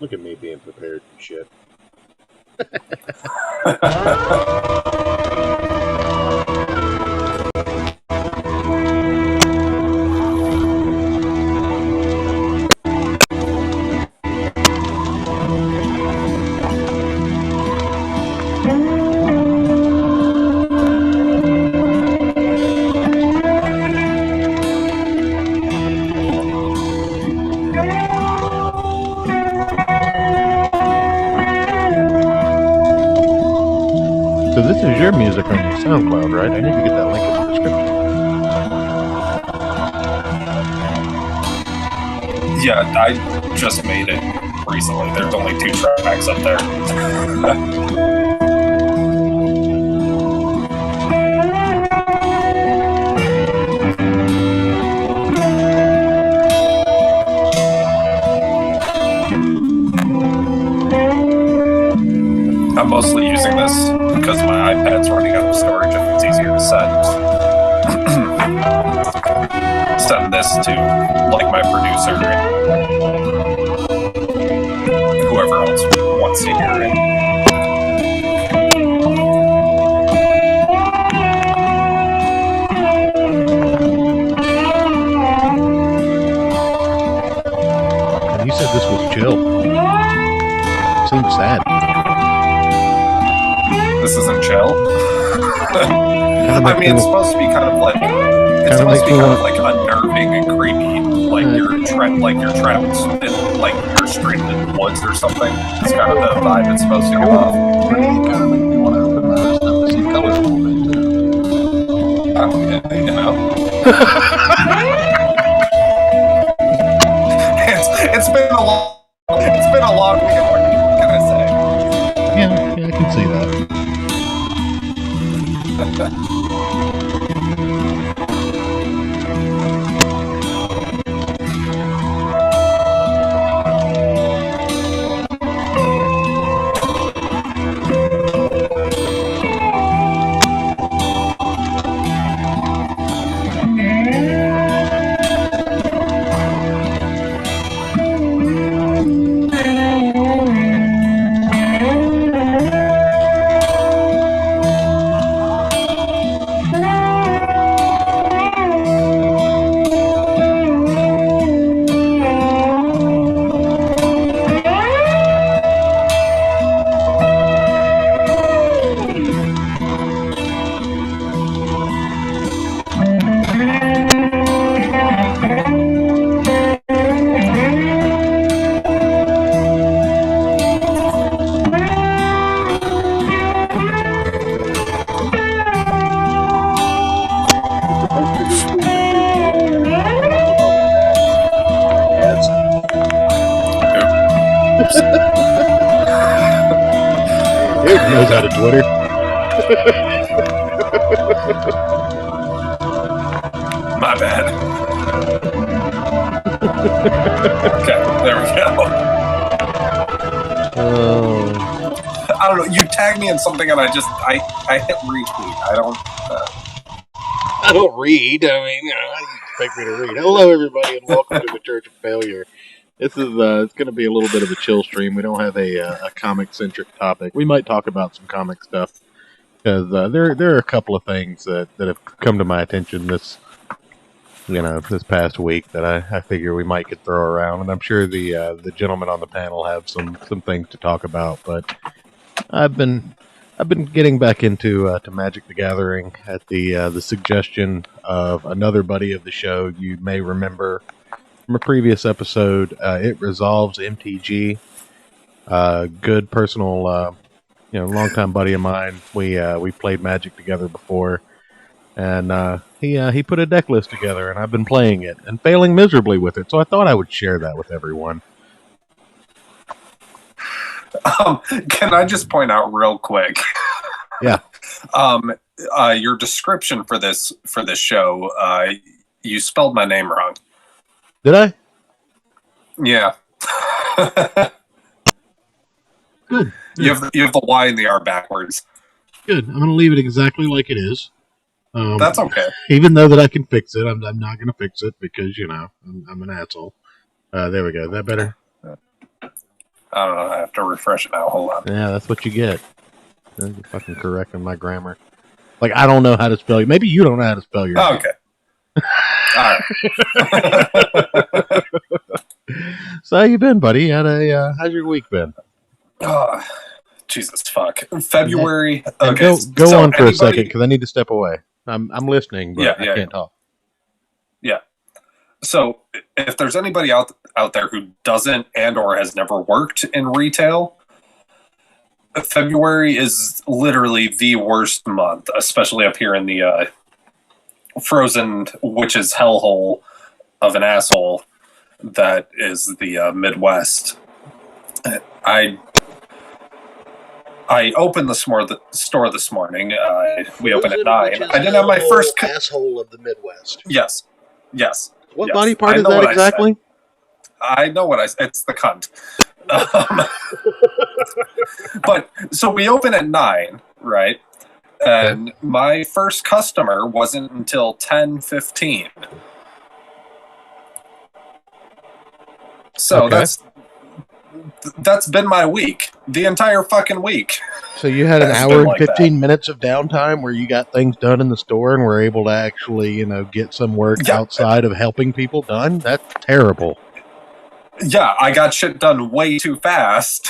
Look at me being prepared and shit. So this is your music on your SoundCloud, right? I need to get that link in the description. Yeah, I just made it recently. There's only 2 tracks up there. I'm mostly using this because my iPad's running out of storage and it's easier to send this to like my producer and whoever else wants to hear it. And you said this was chill. Seems sad. This isn't chill. I mean, it's supposed to be kind of like unnerving and creepy, like you're trapped in like you're straight in the woods or something. It's kind of the vibe it's supposed to give off. Kind of make me want to open my stuff to see colors a little bit too. You know. It's been a long weekend. What can I say? Yeah, I can see that. Ayrton knows how to Twitter. My bad. Okay, there we go. I don't know. You tagged me in something, and I hit retweet. I don't read. I mean, you expect me to read. Hello, everybody, and welcome to the Church of Failure. This is it's going to be a little bit of a chill stream. We don't have a comic-centric topic. We might talk about some comic stuff because there are a couple of things that have come to my attention this past week that I figure we might could throw around, and I'm sure the gentlemen on the panel have some things to talk about. But I've been getting back into to Magic the Gathering at the suggestion of another buddy of the show. You may remember from a previous episode, It Resolves MTG. Good personal, longtime buddy of mine. We played Magic together before, and he put a deck list together, and I've been playing it and failing miserably with it. So I thought I would share that with everyone. Can I just point out real quick? Yeah. Your description for this show, you spelled my name wrong. Did I? Yeah. Good. You have the Y and the R backwards. Good. I'm going to leave it exactly like it is. That's okay. Even though that I can fix it, I'm not going to fix it because I'm an asshole. There we go. Is that better? I don't know. I have to refresh it now. Hold on. Yeah, that's what you get. You're fucking correcting my grammar. Like, I don't know how to spell you. Maybe you don't know how to spell your name. Okay. All right. So how you been, buddy? How's your week been? Oh, Jesus fuck. February. And Okay. go so on for a second because I need to step away. I'm listening, but I can't talk. Yeah. So if there's anybody out there who doesn't or has never worked in retail, February is literally the worst month, especially up here in the frozen witch's hellhole of an asshole that is the Midwest. I opened the store this morning. We opened at 9. I didn't have my first asshole of the Midwest. Yes. What body part is that exactly? I know what I said. It's the cunt. But so we open at 9, right? And my first customer wasn't until 10:15. So that's been my week. The entire fucking week. So you had an hour and 15 minutes of downtime where you got things done in the store and were able to actually, get some work outside of helping people done? That's terrible. Yeah, I got shit done way too fast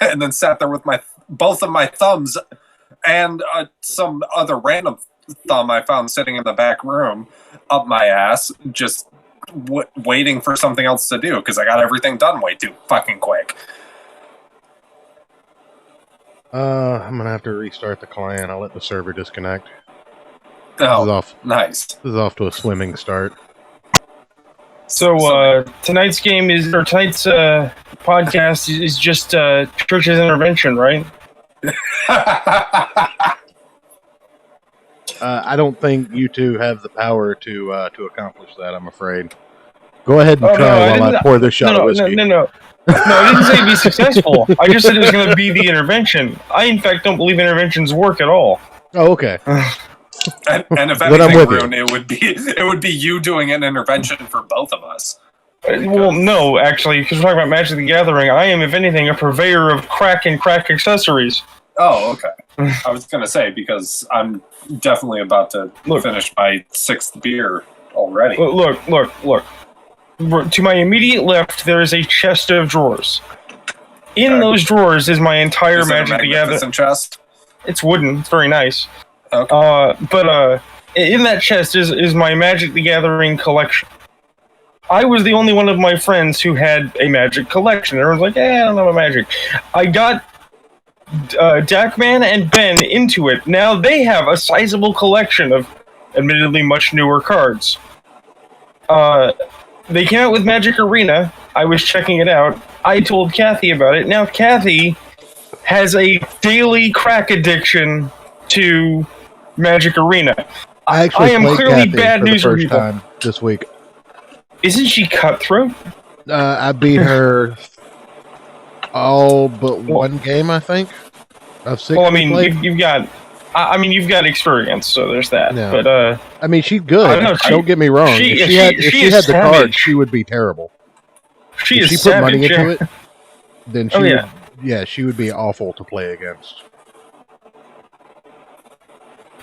and then sat there with both of my thumbs and some other random thumb I found sitting in the back room up my ass, just waiting for something else to do because I got everything done way too fucking quick. I'm gonna have to restart the client. I'll let the server disconnect. Oh, nice. This is off to a swimming start. So tonight's podcast is just church's intervention, right? I don't think you two have the power to accomplish that, I'm afraid. Go ahead and try while I pour this shot of whiskey. No, I didn't say be successful. I just said it was going to be the intervention. I, in fact, don't believe interventions work at all. Oh, okay. And if anything, Rune, it would be you doing an intervention for both of us. Well, no, actually, because we're talking about Magic the Gathering, I am, if anything, a purveyor of crack and crack accessories. Oh, okay. I was going to say, because I'm definitely about to finish my 6th beer already. Look. To my immediate left, there is a chest of drawers. In those drawers is my entire Magic the Gathering chest. It's wooden. It's very nice. Okay. But in that chest is my Magic the Gathering collection. I was the only one of my friends who had a Magic collection. Everyone's like, I don't know about Magic. I got Dackman and Ben into it. Now they have a sizable collection of admittedly much newer cards. They came out with Magic Arena. I was checking it out. I told Kathy about it. Now Kathy has a daily crack addiction to Magic Arena. I am clearly bad news for the first time this week. Isn't she cutthroat? I beat her all but one game, I think. Of 6. Well, I mean, you've got experience, so there's that. Yeah. But I mean, she's good. Don't get me wrong. If she had the card, she would be terrible. If she put money into it, then she would be awful to play against.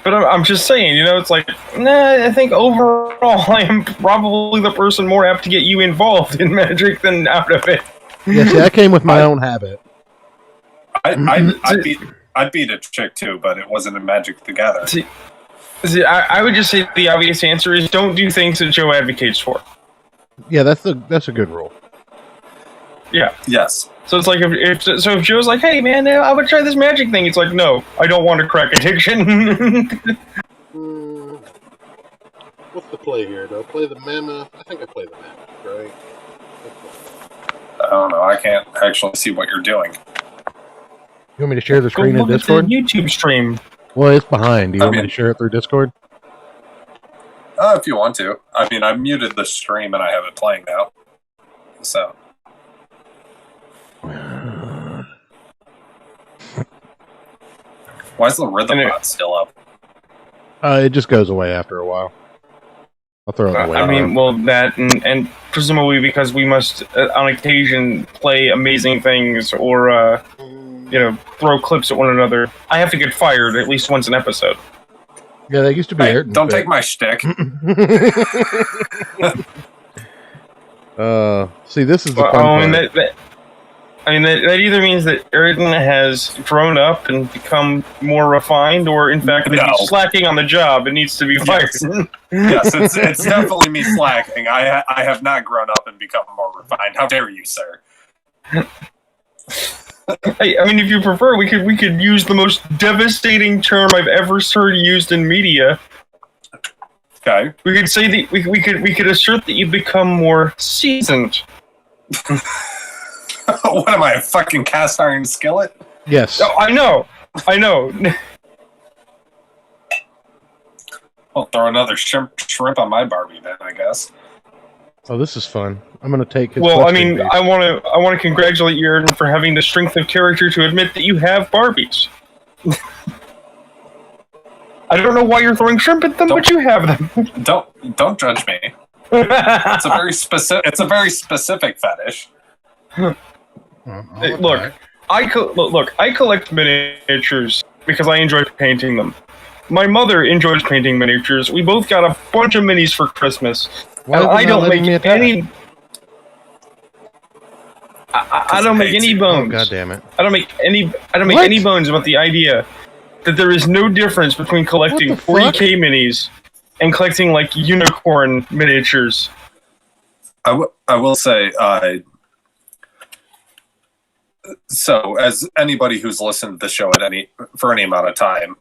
But I'm just saying, it's like, I think overall I am probably the person more apt to get you involved in Magic than out of it. Yeah, see, I came with my own habit. I beat a chick too, but it wasn't in Magic the Gathering. See, I would just say the obvious answer is don't do things that Joe advocates for. Yeah, that's a good rule. Yeah. Yes. So it's like if Joe's like, hey man, I would try this Magic thing. It's like, no, I don't want a crack addiction. What's the play here? Do I play the Mammoth? I think I play the Mammoth, right? I don't know. I can't actually see what you're doing. You want me to share the screen in Discord? The YouTube stream. Well, it's behind. Do you want me to share it through Discord? If you want to. I mean, I muted the stream and I have it playing now. So. Why is the rhythm bot still up? It just goes away after a while. I'll throw it away. I mean, well, that and presumably because we must, on occasion, play amazing things or, throw clips at one another. I have to get fired at least once an episode. Yeah, that used to be Hey, Ayrton. don't take my shtick. See, this is the fun part. That either means that Ayrton has grown up and become more refined, or in fact that he's slacking on the job and needs to be fired. Yes, it's definitely me slacking. I have not grown up and become more refined. How dare you, sir? If you prefer, we could use the most devastating term I've ever heard used in media. Okay. We could say that we could assert that you become more seasoned. What am I, a fucking cast iron skillet? Yes. Oh, I know. I'll throw another shrimp on my Barbie then, I guess. Oh, this is fun. I'm going to take his I question, please. want to congratulate you, Ayrton, for having the strength of character to admit that you have Barbies. I don't know why you're throwing shrimp at them, but you have them. Don't judge me. It's a very specific fetish. Look, I collect miniatures because I enjoy painting them. My mother enjoys painting miniatures. We both got a bunch of minis for Christmas. I don't make any. I don't make any bones. Oh, God damn it! I don't make any bones about the idea that there is no difference between collecting 40K minis and collecting like unicorn miniatures. I will say. So, as anybody who's listened to the show for any amount of time,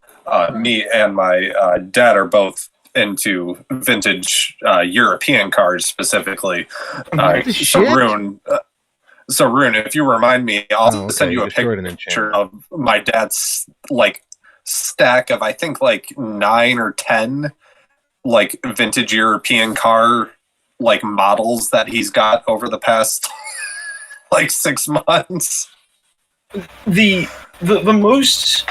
me and my dad are both into vintage European cars specifically. Rune, if you remind me, I'll send you a picture of my dad's stack of I think 9 or 10 vintage European car models that he's got over the past 6 months. The most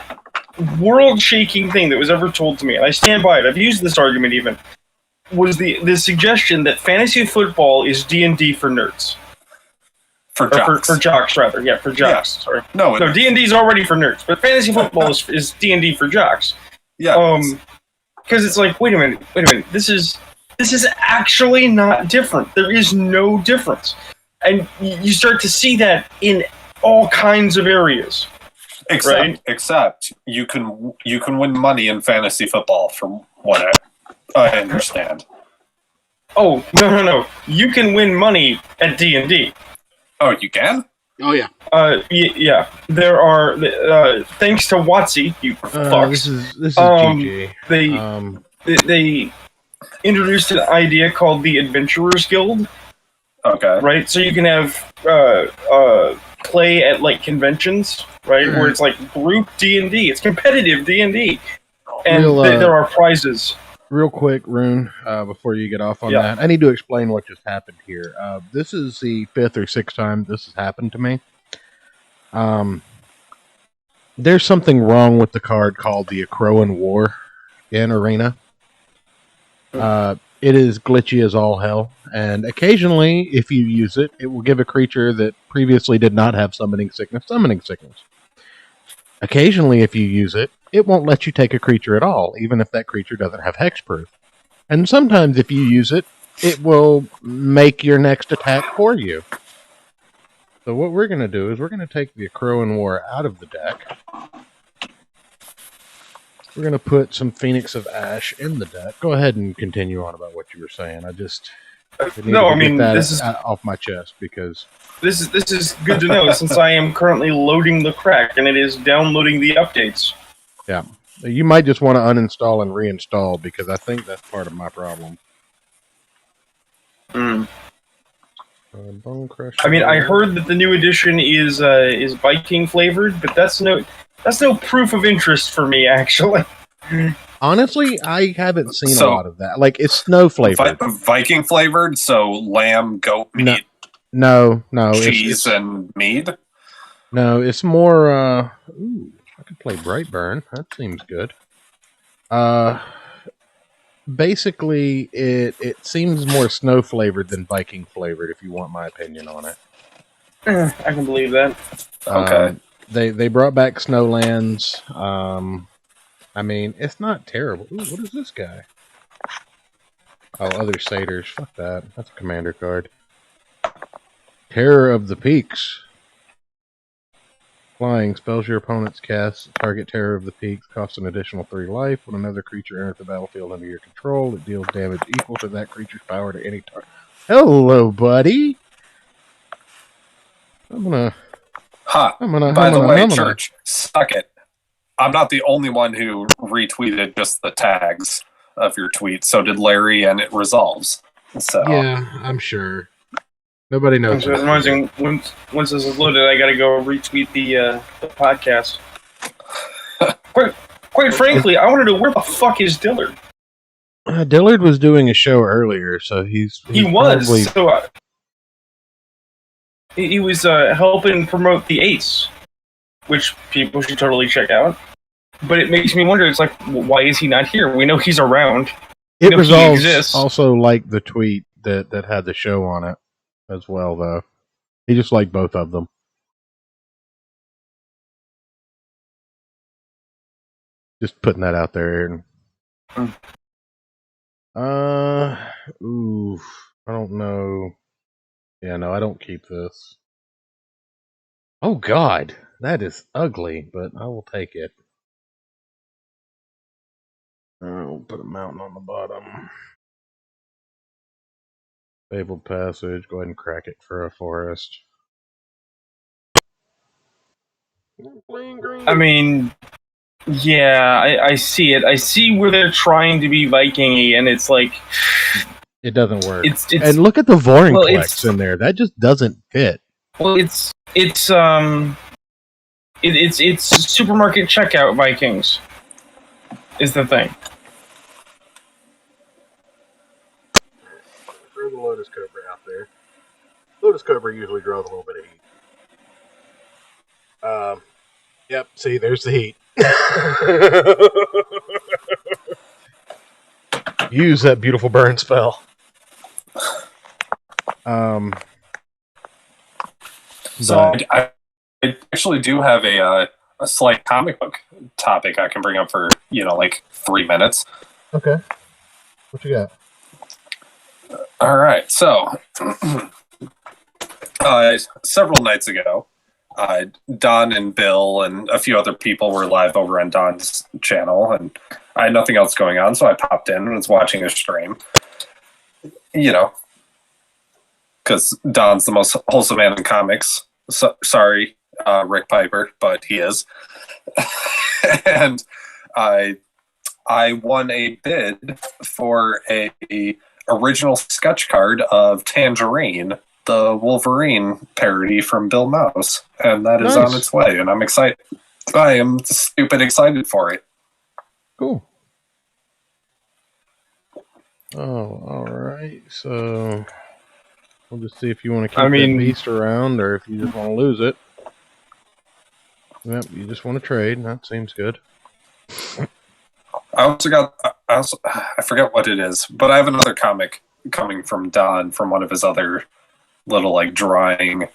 world-shaking thing that was ever told to me, and I stand by it, I've used this argument even, was the suggestion that fantasy football is D&D for nerds. For jocks. For jocks, rather. Yeah, for jocks. Yeah. Sorry. No, D&D is already for nerds, but fantasy football is D&D for jocks. Yeah. Because it's like, wait a minute. This is actually not different. There is no difference. And you start to see that in all kinds of areas. Except you can win money in fantasy football, from what I understand. Oh, no. You can win money at D&D. Oh, you can? Oh, yeah. Yeah. There are, thanks to WotC, you fucks. This is GG. They introduced an idea called the Adventurers Guild. Okay. Right? So you can have play at conventions, right? Where it's group D&D. It's competitive D&D. And there are prizes. Real quick, Rune, before you get off on that, I need to explain what just happened here. This is the 5th or 6th time this has happened to me. There's something wrong with the card called the Akroan War in Arena. It is glitchy as all hell, and occasionally, if you use it, it will give a creature that previously did not have summoning sickness. Occasionally, if you use it, it won't let you take a creature at all, even if that creature doesn't have hexproof. And sometimes, if you use it, it will make your next attack for you. So what we're going to do is we're going to take the Akroan War out of the deck. We're going to put some Phoenix of Ash in the deck. Go ahead and continue on about what you were saying. This is off my chest because this is good to know since I am currently loading the crack and it is downloading the updates. Yeah, you might just want to uninstall and reinstall because I think that's part of my problem. Bone Crusher. I heard that the new edition is Viking flavored, but that's no proof of interest for me, actually. Honestly, I haven't seen a lot of that. It's snow flavored. Viking flavored, so lamb, goat meat, no, cheese, and mead? No, it's more, I could play Brightburn. That seems good. Basically, it seems more snow flavored than Viking flavored. If you want my opinion on it, I can believe that. Okay. They brought back Snowlands. I mean, it's not terrible. Ooh, what is this guy? Oh, other satyrs. Fuck that. That's a commander card. Terror of the Peaks. Flying. Spells your opponent's cast. Target Terror of the Peaks. Costs an additional 3 life. When another creature enters the battlefield under your control, it deals damage equal to that creature's power to any target. Hello, buddy! By the way, Church, suck it. I'm not the only one who retweeted just the tags of your tweet. So did Larry, and it resolves. So yeah, I'm sure. Nobody knows. So it reminds me, once this is loaded, I gotta go retweet the podcast. Quite frankly, I want to know where the fuck is Dillard? Dillard was doing a show earlier, so he was. Probably... So he was helping promote the Ace, which people should totally check out. But it makes me wonder. It's like, why is he not here? We know he's around. It resolves also like the tweet that had the show on it as well, though. He just liked both of them. Just putting that out there. Ooh, I don't know. Yeah, no, I don't keep this. Oh God, that is ugly, but I will take it. I'll put a mountain on the bottom. Fabled Passage. Go ahead and crack it for a forest. I mean, yeah, I see it. I see where they're trying to be Viking-y, and it's like... It doesn't work. And look at the Vorinclex in there. That just doesn't fit. Well, it's supermarket checkout Vikings is the thing. Throw the Lotus Cobra out there. Lotus Cobra usually draws a little bit of heat. Yep, see, there's the heat. Use that beautiful burn spell. So I actually do have a slight comic book topic I can bring up for, like 3 minutes. Okay. What you got? All right. So several nights ago, Don and Bill and a few other people were live over on Don's channel, and I had nothing else going on, so I popped in and was watching a stream. Because Don's the most wholesome man in comics. So, sorry, Rick Piper, but he is. And I won a bid for a original sketch card of Tangerine, the Wolverine parody from Bill Mouse, and that is on its way, and I'm excited. I am stupid excited for it. Cool. Oh, all right. So we'll just see if you want to keep that beast around, or if you just want to lose it. Yep, you just want to trade. That seems good. I forget what it is, but I have another comic coming from Don from one of his other little drawing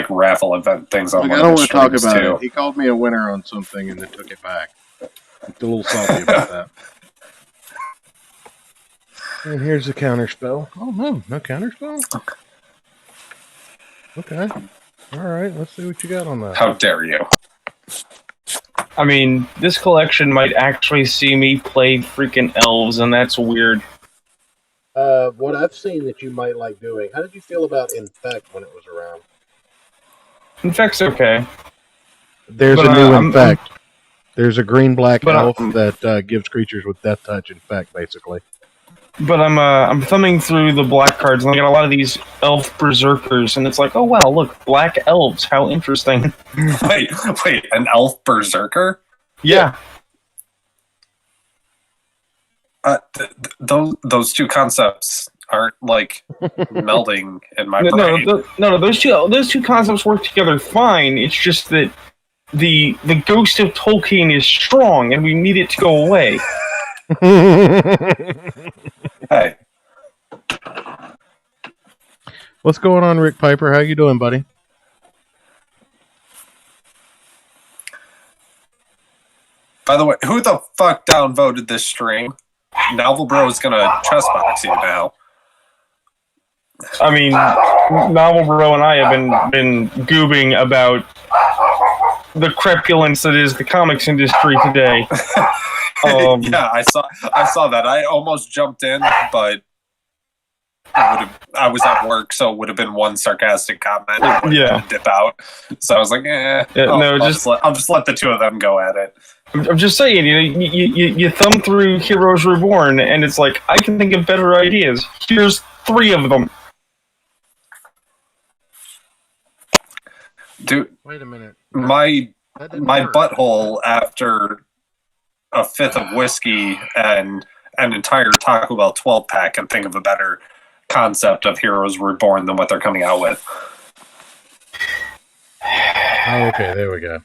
raffle event things on. I don't want to talk about it. He called me a winner on something and then took it back. I'm a little salty about that. And here's the counter spell. Oh no counter spell. Okay. All right. Let's see what you got on that. How dare you? I mean, this collection might actually see me play freaking elves, and that's weird. What I've seen that you might like doing. How did you feel about Infect when it was around? Infect's okay. There's a new Infect. There's a green-black elf that gives creatures with Death Touch Infect, basically. But I'm thumbing through the black cards, and I got a lot of these elf berserkers, and it's like, oh wow, look, black elves, how interesting. Wait, an elf berserker? Yeah. Those two concepts aren't melding in my brain. No, those two concepts work together fine. It's just that the ghost of Tolkien is strong, and we need it to go away. What's going on, Rick Piper? How you doing, buddy? By the way, who the fuck downvoted this stream? Novel Bro is gonna chess box you now. I mean, Novel Bro and I have been goobing about the crepulence that is the comics industry today. Yeah, I saw that. I almost jumped in, but I was at work, so it would have been one sarcastic comment. Yeah, dip out. So I was like, I'll just let the two of them go at it. I'm just saying, you thumb through Heroes Reborn, and it's like, I can think of better ideas. Here's 3 of them. Dude, wait a minute. My butthole after a 5th of whiskey and an entire Taco Bell 12-pack can think of a better concept of Heroes Reborn than what they're coming out with. Oh, okay, there we go.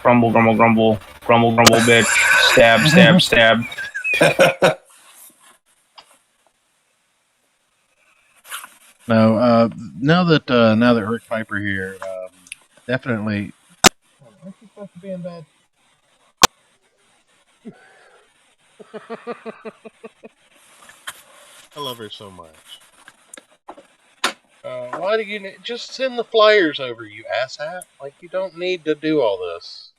Grumble, grumble, grumble. Grumble, grumble, bitch. Stab, stab, stab. No, now that Rick Piper here, definitely. Aren't you supposed to be in bed? I love her so much. Why do you just send the flyers over, you asshat? Like, you don't need to do all this.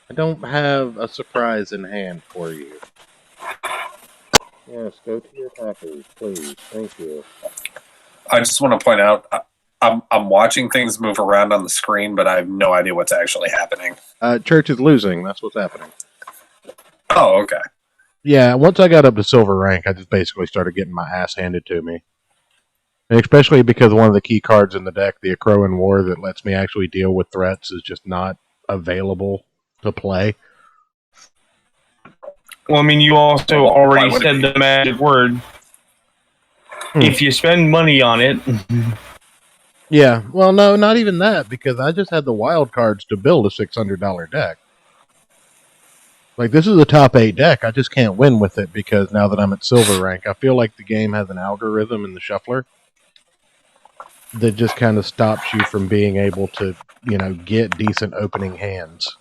I don't have a surprise in hand for you. Yes, go to your tacos, please. Thank you. I just want to point out, I'm watching things move around on the screen, but I have no idea what's actually happening. Church is losing. That's what's happening. Oh, okay. Yeah, once I got up to silver rank, I just basically started getting my ass handed to me. And especially because one of the key cards in the deck, the Akroan War, that lets me actually deal with threats, is just not available to play. Well, I mean, you also already said the magic word. If you spend money on it... Yeah, well, no, not even that, because I just had the wild cards to build a $600 deck. Like, this is a top 8 deck. I just can't win with it because now that I'm at silver rank, I feel like the game has an algorithm in the shuffler that just kind of stops you from being able to, get decent opening hands.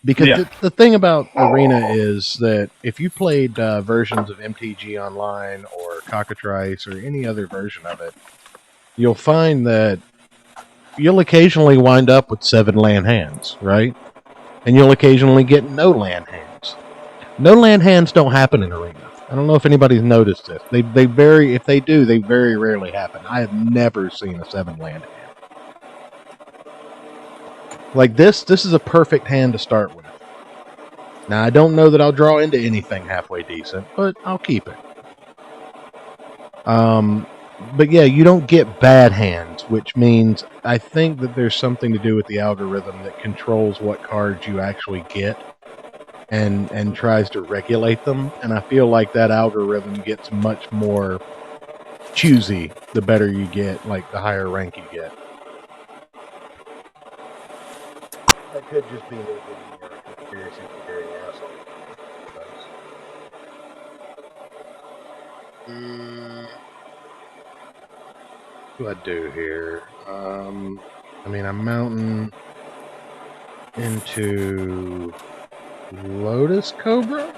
Because the thing about Arena is that if you played versions of MTG Online or Cockatrice or any other version of it, you'll find that you'll occasionally wind up with 7 land hands, right? And you'll occasionally get no land hands. No land hands don't happen in Arena. I don't know if anybody's noticed this. If they do, they very rarely happen. I have never seen a 7 land hand. Like this is a perfect hand to start with. Now, I don't know that I'll draw into anything halfway decent, but I'll keep it. But yeah, you don't get bad hands, which means I think that there's something to do with the algorithm that controls what cards you actually get and tries to regulate them. And I feel like that algorithm gets much more choosy the better you get, like the higher rank you get. That could just be me being a conspiracy theory asshole. What do I do here? I mean, I'm mounting into Lotus Cobra?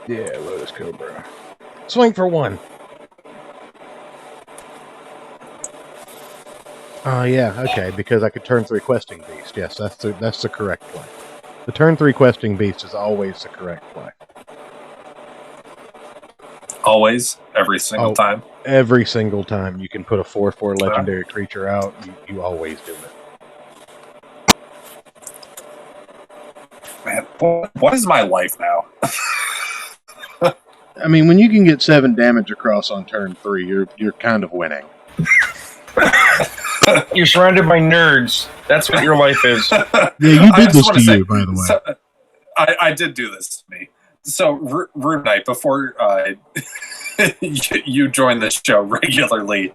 Yeah, Lotus Cobra. Swing for 1. Yeah, okay, because I could turn 3 Questing Beast. Yes, that's the correct play. The turn 3 Questing Beast is always the correct play. Always? Every single time? Every single time you can put a 4/4 legendary creature out, you always do it. Man, what is my life now? I mean, when you can get 7 damage across on turn 3, you're kind of winning. You're surrounded by nerds. That's what your life is. Yeah, you did this to you, by the way. So, I did do this to me. So, RuneKnight, before you join the show regularly,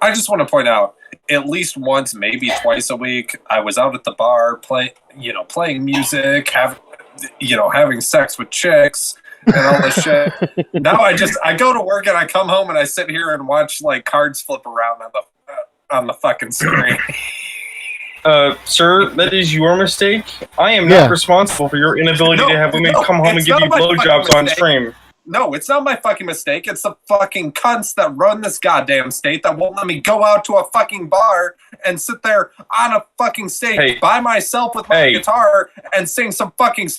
I just want to point out, at least once, maybe twice a week, I was out at the bar playing music, having sex with chicks, and all this shit. Now I go to work and I come home and I sit here and watch like cards flip around on the fucking screen. Sir, that is your mistake. I am not responsible for your inability to have women come home and give you blowjobs on stream. No, it's not my fucking mistake. It's the fucking cunts that run this goddamn state that won't let me go out to a fucking bar and sit there on a fucking stage by myself with my guitar and sing some fucking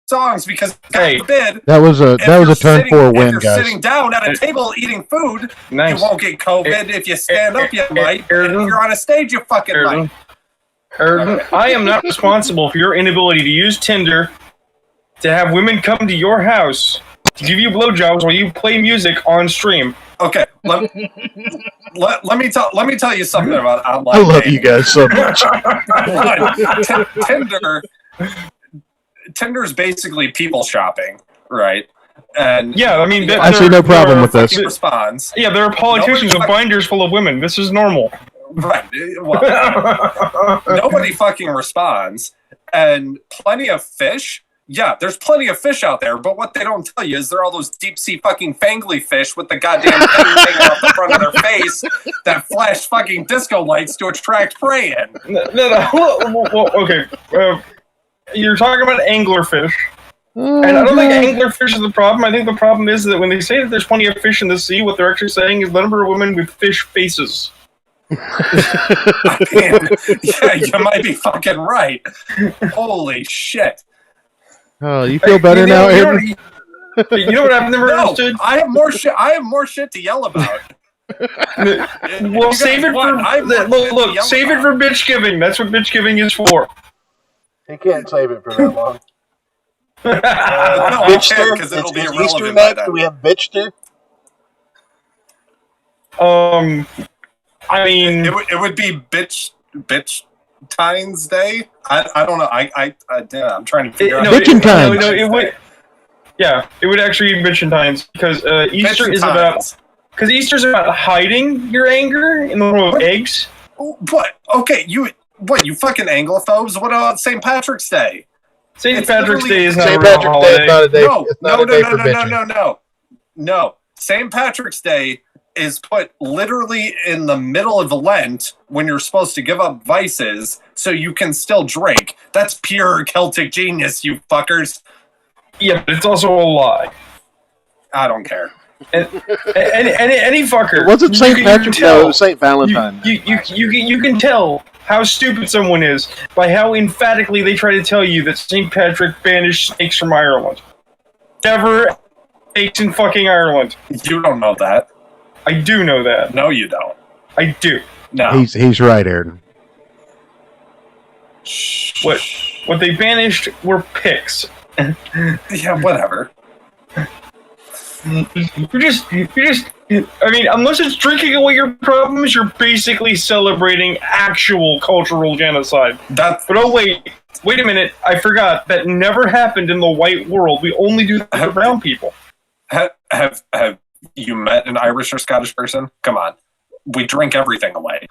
songs because, God forbid, that was a turn 4 win, if you're sitting down at a table eating food, you won't get COVID. If you stand up, you might. And if you're on a stage, you fucking might. I am not responsible for your inability to use Tinder to have women come to your house to give you blowjobs while you play music on stream. Okay, let me tell you something about online. I love you guys so much. Tinder's basically people shopping, right? And yeah, I mean, I see no problem with this. Response. Yeah, there are politicians with binders full of women. This is normal. Right. Well, nobody fucking responds, and plenty of fish. Yeah, there's plenty of fish out there, but what they don't tell you is there are all those deep sea fucking fangly fish with the goddamn thing hanging off the front of their face that flash fucking disco lights to attract prey in. Well, okay. You're talking about anglerfish. And I don't think anglerfish is the problem. I think the problem is that when they say that there's plenty of fish in the sea, what they're actually saying is the number of women with fish faces. I mean, yeah, you might be fucking right. Holy shit. Oh, you feel better now, Ayrton? You know what I've never understood? I have more shit to yell about. Well, save it for save it for bitch giving. That's what bitch giving is for. He can't save it for that long. No, Bitchster? because it'll be Easter irrelevant by next? then. Do we have Bitchster? I mean, it would be bitch Tines Day. I don't know. I'm trying to figure out. Bitchentines. No, it would. Yeah, it would actually be Bitchentines because Easter is about. Because Easter's about hiding your anger in the form of eggs. What? Okay, you fucking Anglophobes? What about St. Patrick's Day? St. Patrick's Day is not St. a real Patrick's Day is not a day. No. St. Patrick's Day is put literally in the middle of Lent when you're supposed to give up vices so you can still drink. That's pure Celtic genius, you fuckers. Yeah, but it's also a lie. I don't care. Any fucker. Was it St. Patrick's? No, it was St. Valentine. You can tell how stupid someone is by how emphatically they try to tell you that St. Patrick banished snakes from Ireland. Never snakes in fucking Ireland. You don't know that. I do know that. No, you don't. I do. No. He's right, Ayrton. What they banished were pics. Yeah, whatever. You're just. I mean, unless it's drinking away your problems, you're basically celebrating actual cultural genocide. But oh wait a minute! I forgot that never happened in the white world. We only do that for brown people. Have you met an Irish or Scottish person? Come on, we drink everything away.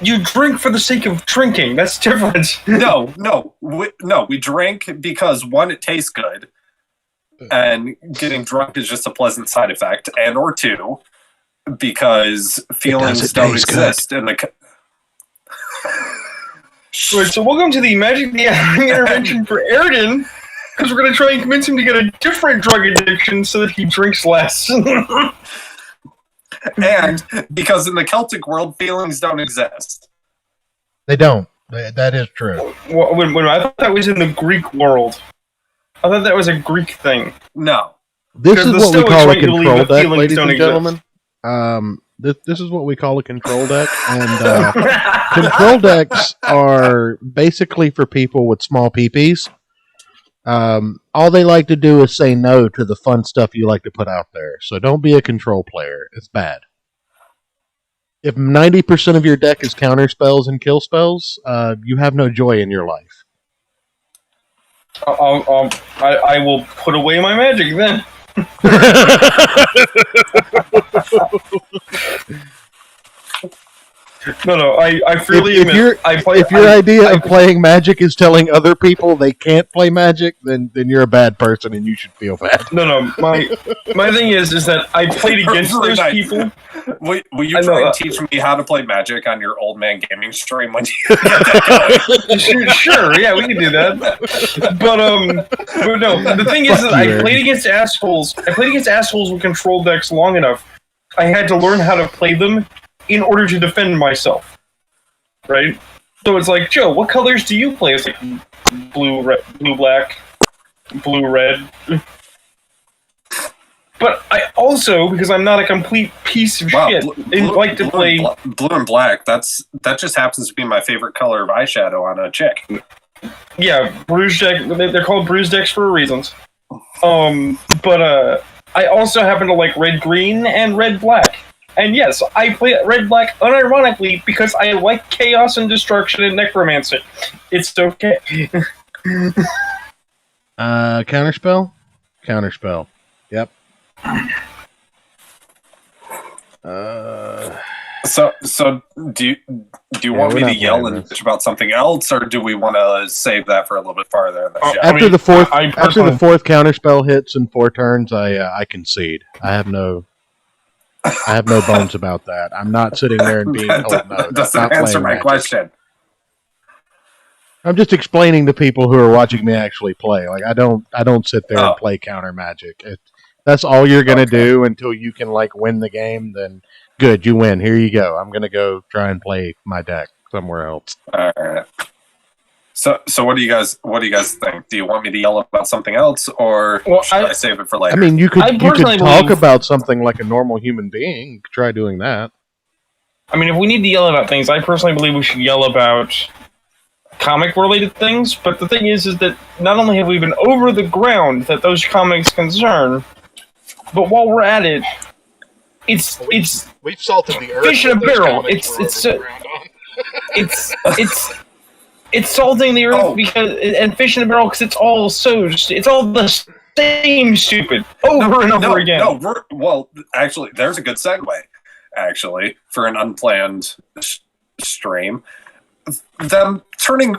You drink for the sake of drinking. That's different. No. We drink because one, it tastes good. And getting drunk is just a pleasant side effect, and or two, because feelings don't exist in the. Wait, so welcome to the Magic the Gathering intervention for Ayrton, because we're going to try and convince him to get a different drug addiction so that he drinks less. And because in the Celtic world, feelings don't exist. They don't. That is true. When I thought that was in the Greek world. I thought that was a Greek thing. No. This is what we call a control deck, ladies and gentlemen. This is what we call a control deck. And control decks are basically for people with small peepees. All they like to do is say no to the fun stuff you like to put out there. So don't be a control player. It's bad. If 90% of your deck is counter spells and kill spells, you have no joy in your life. I will put away my magic then. No, I freely If admit, if your idea of playing Magic is telling other people they can't play Magic, then you're a bad person and you should feel bad. No, my thing is that I played against those people. Will you try and teach me how to play Magic on your old man gaming stream when you get that going? Sure, yeah, we can do that. But no, the thing is that I played against assholes. I played against assholes with control decks long enough. I had to learn how to play them in order to defend myself. Right? So it's like, Joe, what colors do you play? It's like blue, red, blue, black, blue, red. But I also, because I'm not a complete piece of shit, like to play blue and black. That just happens to be my favorite color of eyeshadow on a chick. Yeah, bruise deck. They're called bruise decks for reasons. But I also happen to like red green and red black. And yes, I play red black unironically because I like chaos and destruction and necromancy. It's okay. Counterspell? Counterspell. Yep. So do you want me to yell and bitch about something else, or do we want to save that for a little bit farther in the show? After the fourth counterspell hits in 4 turns, I concede. I have no bones about that. I'm not sitting there and being told no. Doesn't answer my question. I'm just explaining to people who are watching me actually play. Like I don't sit there and play counter Magic. That's all you're gonna do until you can like win the game. Then good, you win. Here you go. I'm gonna go try and play my deck somewhere else. All right. So what do you guys think? Do you want me to yell about something else, or should I save it for later? I mean, you could talk about something like a normal human being. You could try doing that. I mean, if we need to yell about things, I personally believe we should yell about comic-related things. But the thing is that not only have we been over the ground that those comics concern, but while we're at it, we've salted the earth. Fish in a barrel. It's salting the earth and fish in a barrel because it's all the same stupid over and over again. Well, actually, there's a good segue. Actually, for an unplanned stream, them turning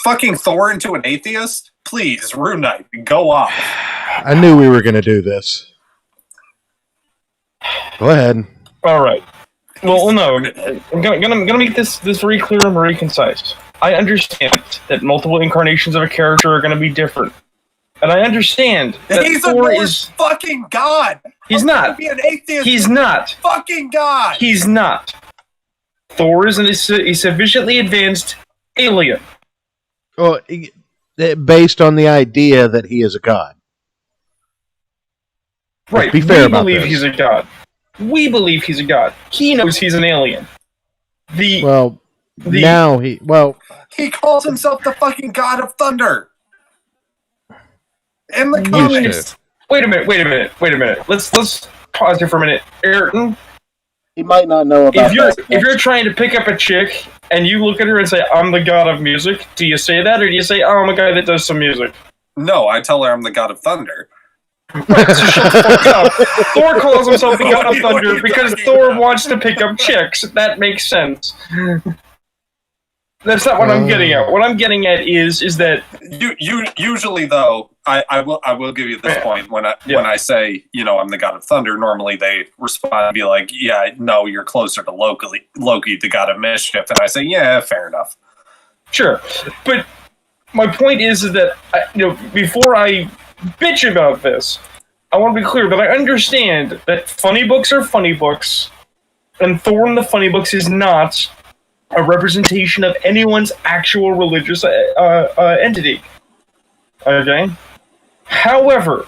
fucking Thor into an atheist. Please, RuneKnight, go off. I knew we were going to do this. Go ahead. All right. Well, no, I'm gonna make this very clear and very concise. I understand that multiple incarnations of a character are going to be different, and I understand that he's Thor a Norse fucking god. He's not. Be an atheist. He's not. Fucking god. He's not. Thor is a sufficiently advanced alien. Well, based on the idea that he is a god. Right. Be fair about we believe this. he's a god. We believe he's a god. He knows he's an alien. He calls himself the fucking god of thunder. And the comics. Wait a minute. Let's pause here for a minute. Ayrton, he might not know about if you're trying to pick up a chick and you look at her and say, "I'm the god of music," do you say that, or do you say, "Oh, I'm a guy that does some music"? No, I tell her I'm the god of thunder. Right, so shut the fuck up. Thor calls himself the god of thunder because Thor wants to pick up chicks. That makes sense. That's not what I'm getting at. What I'm getting at is that you usually though I will give you this point when I say I'm the god of thunder. Normally they respond and be like, yeah, no, you're closer to Loki, the god of mischief, and I say, yeah, fair enough. Sure, but my point is that before I bitch about this, I want to be clear that I understand that funny books are funny books, and Thor in the funny books is not a representation of anyone's actual religious entity. Okay? However,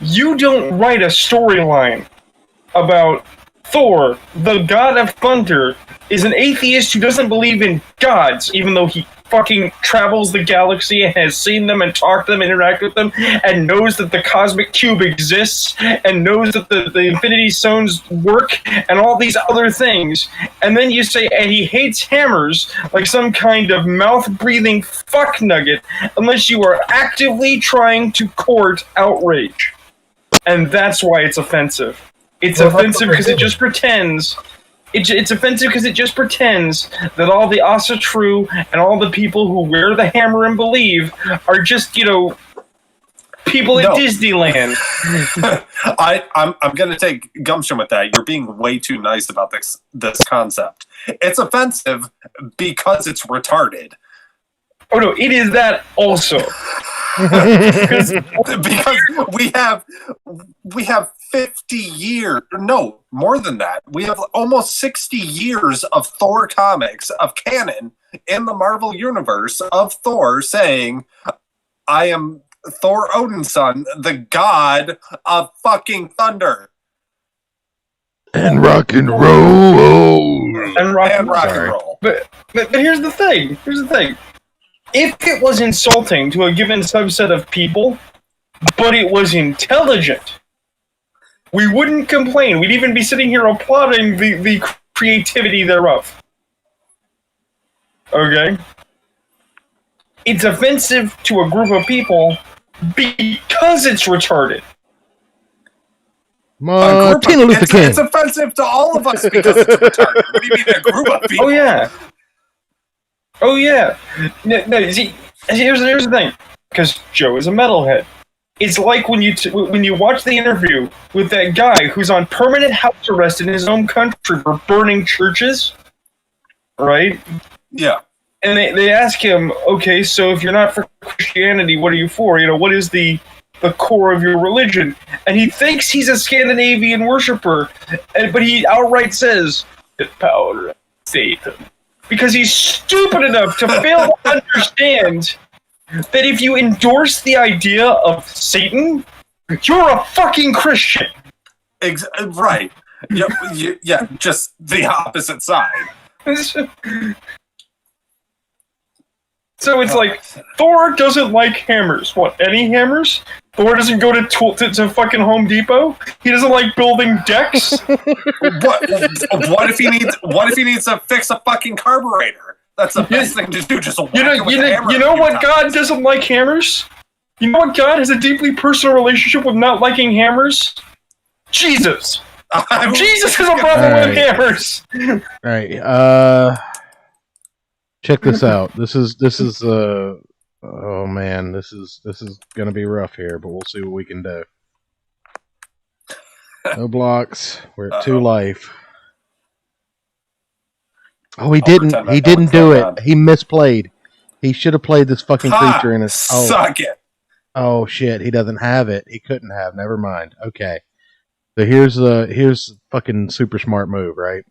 you don't write a storyline about Thor, the god of thunder, is an atheist who doesn't believe in gods, even though he fucking travels the galaxy and has seen them and talked to them, interact with them, and knows that the cosmic cube exists, and knows that the infinity stones work, and all these other things. And then you say, and he hates hammers like some kind of mouth-breathing fuck nugget, unless you are actively trying to court outrage. And that's why it's offensive. It's offensive because it just pretends It's offensive because it just pretends that all the Asatru and all the people who wear the hammer and believe are just, people at Disneyland. I'm going to take gumption with that. You're being way too nice about this concept. It's offensive because it's retarded. Oh no, it is that also. because we have 50 years, no, more than that. We have almost 60 years of Thor comics, of canon in the Marvel universe, of Thor saying, I am Thor Odin's son, the god of fucking thunder. And rock and roll. And rock and roll. But here's the thing. If it was insulting to a given subset of people, but it was intelligent, we wouldn't complain. We'd even be sitting here applauding the creativity thereof. Okay? It's offensive to a group of people because it's retarded. Martin Luther King. It's offensive to all of us because it's retarded. What do you mean a group of people? Oh yeah. No, see, here's the thing. Because Joe is a metalhead. It's like when you watch the interview with that guy who's on permanent house arrest in his own country for burning churches, right? Yeah. And they ask him, okay, so if you're not for Christianity, what are you for? What is the core of your religion? And he thinks he's a Scandinavian worshiper, but he outright says, the power of Satan. Because he's stupid enough to fail to understand that if you endorse the idea of Satan, you're a fucking Christian. Right. Yeah, just the opposite side. So it's like, Thor doesn't like hammers. What, any hammers? Thor doesn't go to fucking Home Depot? He doesn't like building decks? What if he needs to fix a fucking carburetor? That's the best thing to do. Just whack it with a hammer. You know what God doesn't like hammers? You know what God has a deeply personal relationship with not liking hammers? Jesus. Jesus has a problem with hammers. All right. Check this out. This is oh man, this is gonna be rough here, but we'll see what we can do. No blocks. We're at 2 life. Oh, he didn't. He didn't do it. He misplayed. He should have played this fucking creature in his. Oh, suck it. Oh shit! He doesn't have it. He couldn't have. Never mind. Okay. So here's fucking super smart move, right?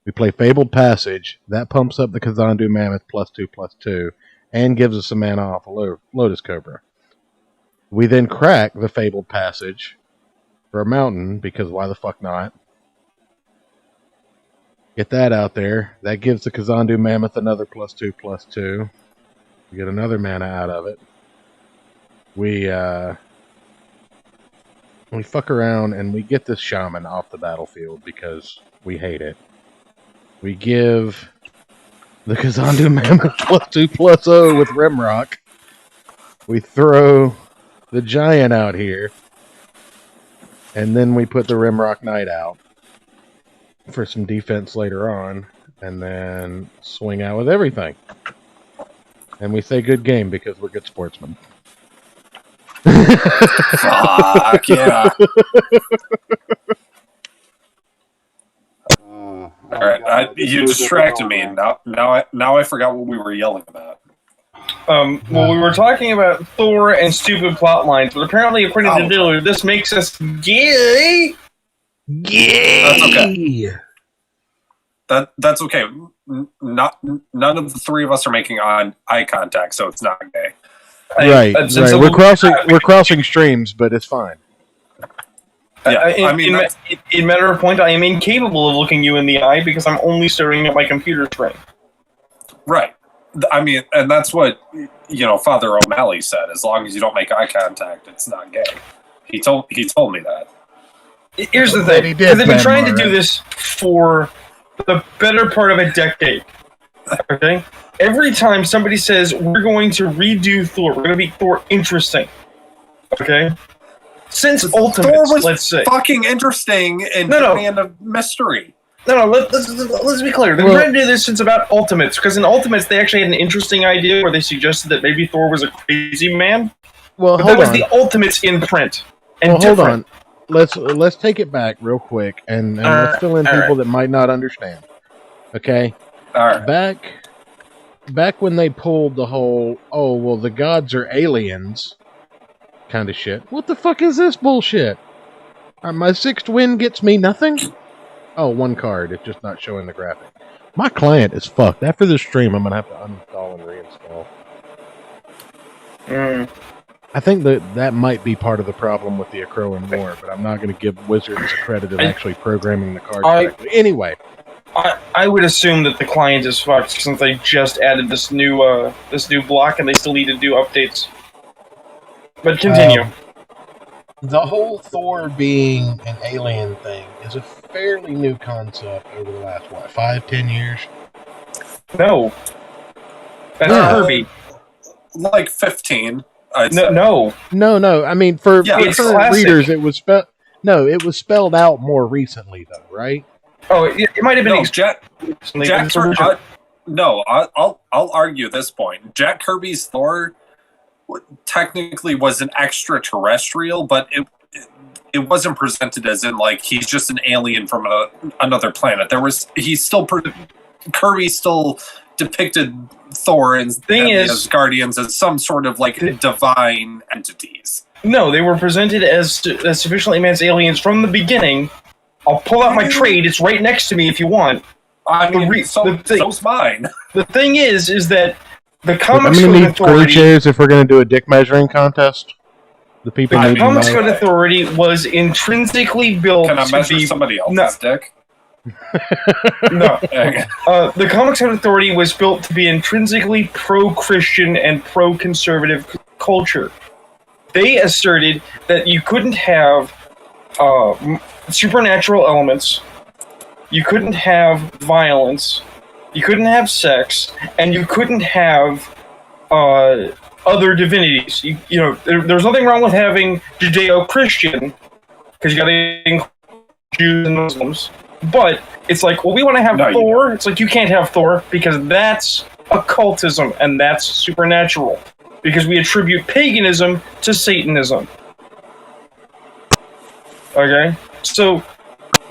We play Fabled Passage. That pumps up the Kazandu Mammoth +2/+2 and gives us a mana off a Lotus Cobra. We then crack the Fabled Passage for a mountain, because why the fuck not? Get that out there. That gives the Kazandu Mammoth another +2/+2. We get another mana out of it. We fuck around and we get this Shaman off the battlefield because we hate it. We give the Kazandu Mammoth +2/+0 with Rimrock. We throw the Giant out here. And then we put the Rimrock Knight out for some defense later on. And then swing out with everything. And we say good game because we're good sportsmen. Fuck yeah. All right, you distracted me, and now I forgot what we were yelling about. Well, we were talking about Thor and stupid plot lines, but apparently, according to Diller, this makes us gay. Gay. That's okay. None of the three of us are making eye contact, so it's not gay. Right. We're crossing streams, but it's fine. Yeah, in matter of point, I am incapable of looking you in the eye because I'm only staring at my computer screen. Right. I mean, and that's what Father O'Malley said. As long as you don't make eye contact, it's not gay. He told me that. Here's the thing: because they've been trying to do this for the better part of a decade. Okay. Every time somebody says we're going to redo Thor, we're going to make Thor interesting. Okay. Since Ultimates, Thor was let's say, fucking interesting in Band of Mystery. No, let's be clear. They're trying to do this since about Ultimates, because in Ultimates they actually had an interesting idea where they suggested that maybe Thor was a crazy man. Well, But hold that was on. the Ultimates in print. And Well, hold different. on. Let's take it back real quick, and let's fill in people that might not understand. Okay, All right. back when they pulled the whole "oh well, the gods are aliens" kind of shit. What the fuck is this bullshit? My sixth wind gets me nothing. Oh, one card. It's just not showing the graphic. My client is fucked. After this stream, I'm gonna have to uninstall and reinstall. I think that might be part of the problem with the Akroan War, but I'm not going to give Wizards the credit of actually programming the cards correctly. Anyway, I would assume that the client is fucked since they just added this new block and they still need to do updates. But continue. The whole Thor being an alien thing is a fairly new concept over the last, 5-10 years? No. That's Kirby. Like 15. No. I mean, for it's current classic. readers, it was spelled out more recently, though, right? Oh, it might have been No, Jack Kirby. No, I'll argue this point. Jack Kirby's Thor technically was an extraterrestrial, but it wasn't presented as in like he's just an alien from another planet. Kirby still depicted Thor and the Guardians as some sort of like divine entities. No, they were presented as sufficiently advanced aliens from the beginning. I'll pull out my trade. It's right next to me if you want. I mean, so's mine. The thing is that the Comics I'm Code going to need Authority... chairs if we're going to do a dick measuring contest. The people The need to Comics know. Code Authority was intrinsically built Can I to measure be... somebody else's dick? No. Okay. The Comics Code Authority was built to be intrinsically pro-Christian and pro-conservative culture. They asserted that you couldn't have supernatural elements, you couldn't have violence, you couldn't have sex, and you couldn't have other divinities. There's nothing wrong with having Judeo-Christian, because you gotta include Jews and Muslims. But it's like, well, we want to have Thor. It's like, you can't have Thor because that's occultism and that's supernatural. Because we attribute paganism to Satanism. Okay? So,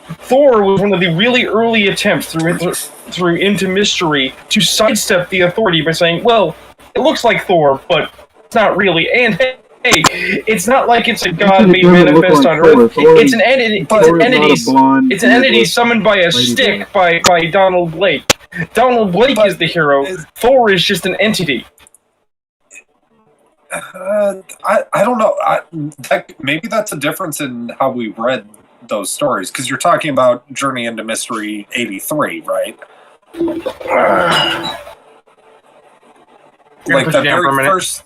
Thor was one of the really early attempts through Into Mystery to sidestep the authority by saying, well, it looks like Thor, but it's not really. And hey, it's not like it's a god made manifest on Earth. It's an entity. It's an entity summoned by a stick by Donald Blake. Donald Blake is the hero. Thor is just an entity. I don't know. Maybe that's a difference in how we read those stories, because you're talking about Journey into Mystery 83, right? Like the very first,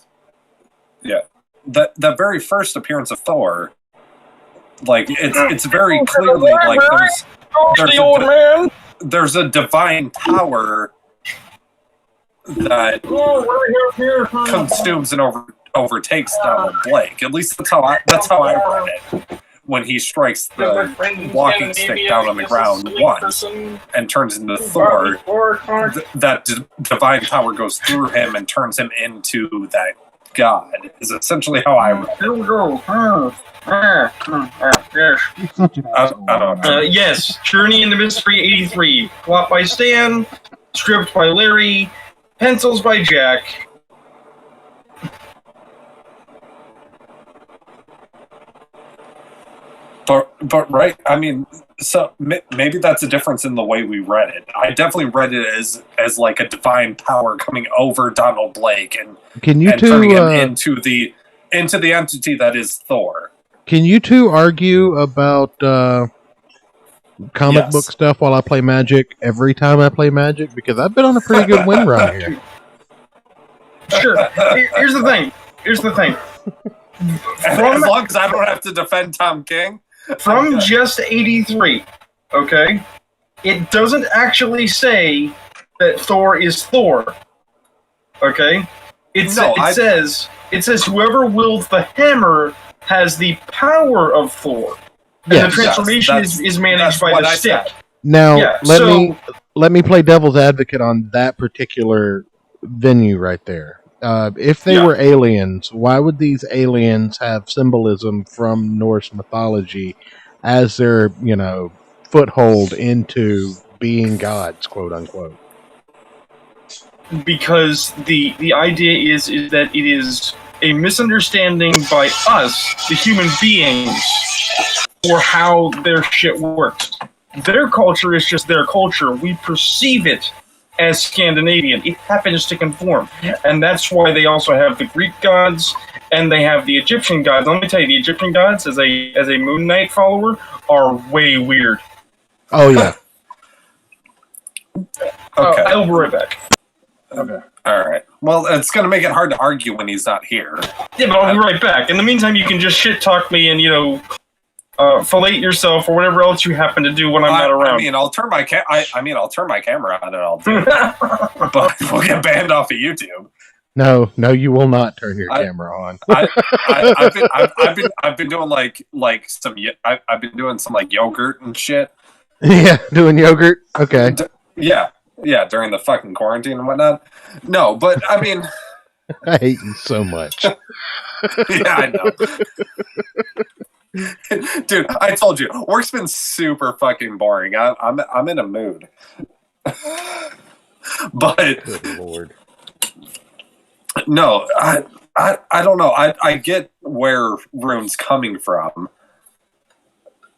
the very first appearance of Thor, like it's very clearly like there's a divine power that consumes and overtakes Donald Blake. At least that's how I read it. When he strikes the walking stick down on the ground once and turns into Thor, that divine power goes through him and turns him into that god, is essentially how I read it. Here we go. I don't know. Yes, Journey into Mystery 83. Plot by Stan, script by Larry, pencils by Jack. But right, I mean, so maybe that's a difference in the way we read it. I definitely read it as like a divine power coming over Donald Blake and turning him into the entity that is Thor. Can you two argue about comic book stuff while I play Magic every time I play Magic? Because I've been on a pretty good win run here. Sure. Here's the thing. As long as I don't have to defend Tom King. From just 83, okay? It doesn't actually say that Thor is Thor. Okay? It says whoever wields the hammer has the power of Thor. And the transformation is managed by the stick. Now Yeah, let me play devil's advocate on that particular venue right there. If they Yeah. were aliens, why would these aliens have symbolism from Norse mythology as their, foothold into being gods, quote unquote? because the idea is that it is a misunderstanding by us, the human beings, for how their shit works. Their culture is just their culture. We perceive it as Scandinavian. It happens to conform. And that's why they also have the Greek gods and they have the Egyptian gods. Let me tell you, the Egyptian gods, as a Moon Knight follower, are way weird. Oh yeah. Okay. I'll be right back. Okay. All right. Well, it's going to make it hard to argue when he's not here. Yeah, but I'll be right back. In the meantime, you can just shit talk me and, fillet yourself or whatever else you happen to do when I'm not around. I mean, I'll turn my camera on and I'll do it, but we'll get banned off of YouTube. No, you will not turn your camera on. I've been doing I've been doing some like yogurt and shit. Yeah, doing yogurt. Okay. Yeah, during the fucking quarantine and whatnot. No, but I mean, I hate you so much. yeah, I know. Dude, I told you, work's been super fucking boring. I'm in a mood. But Good Lord. No, I don't know. I get where Rune's coming from,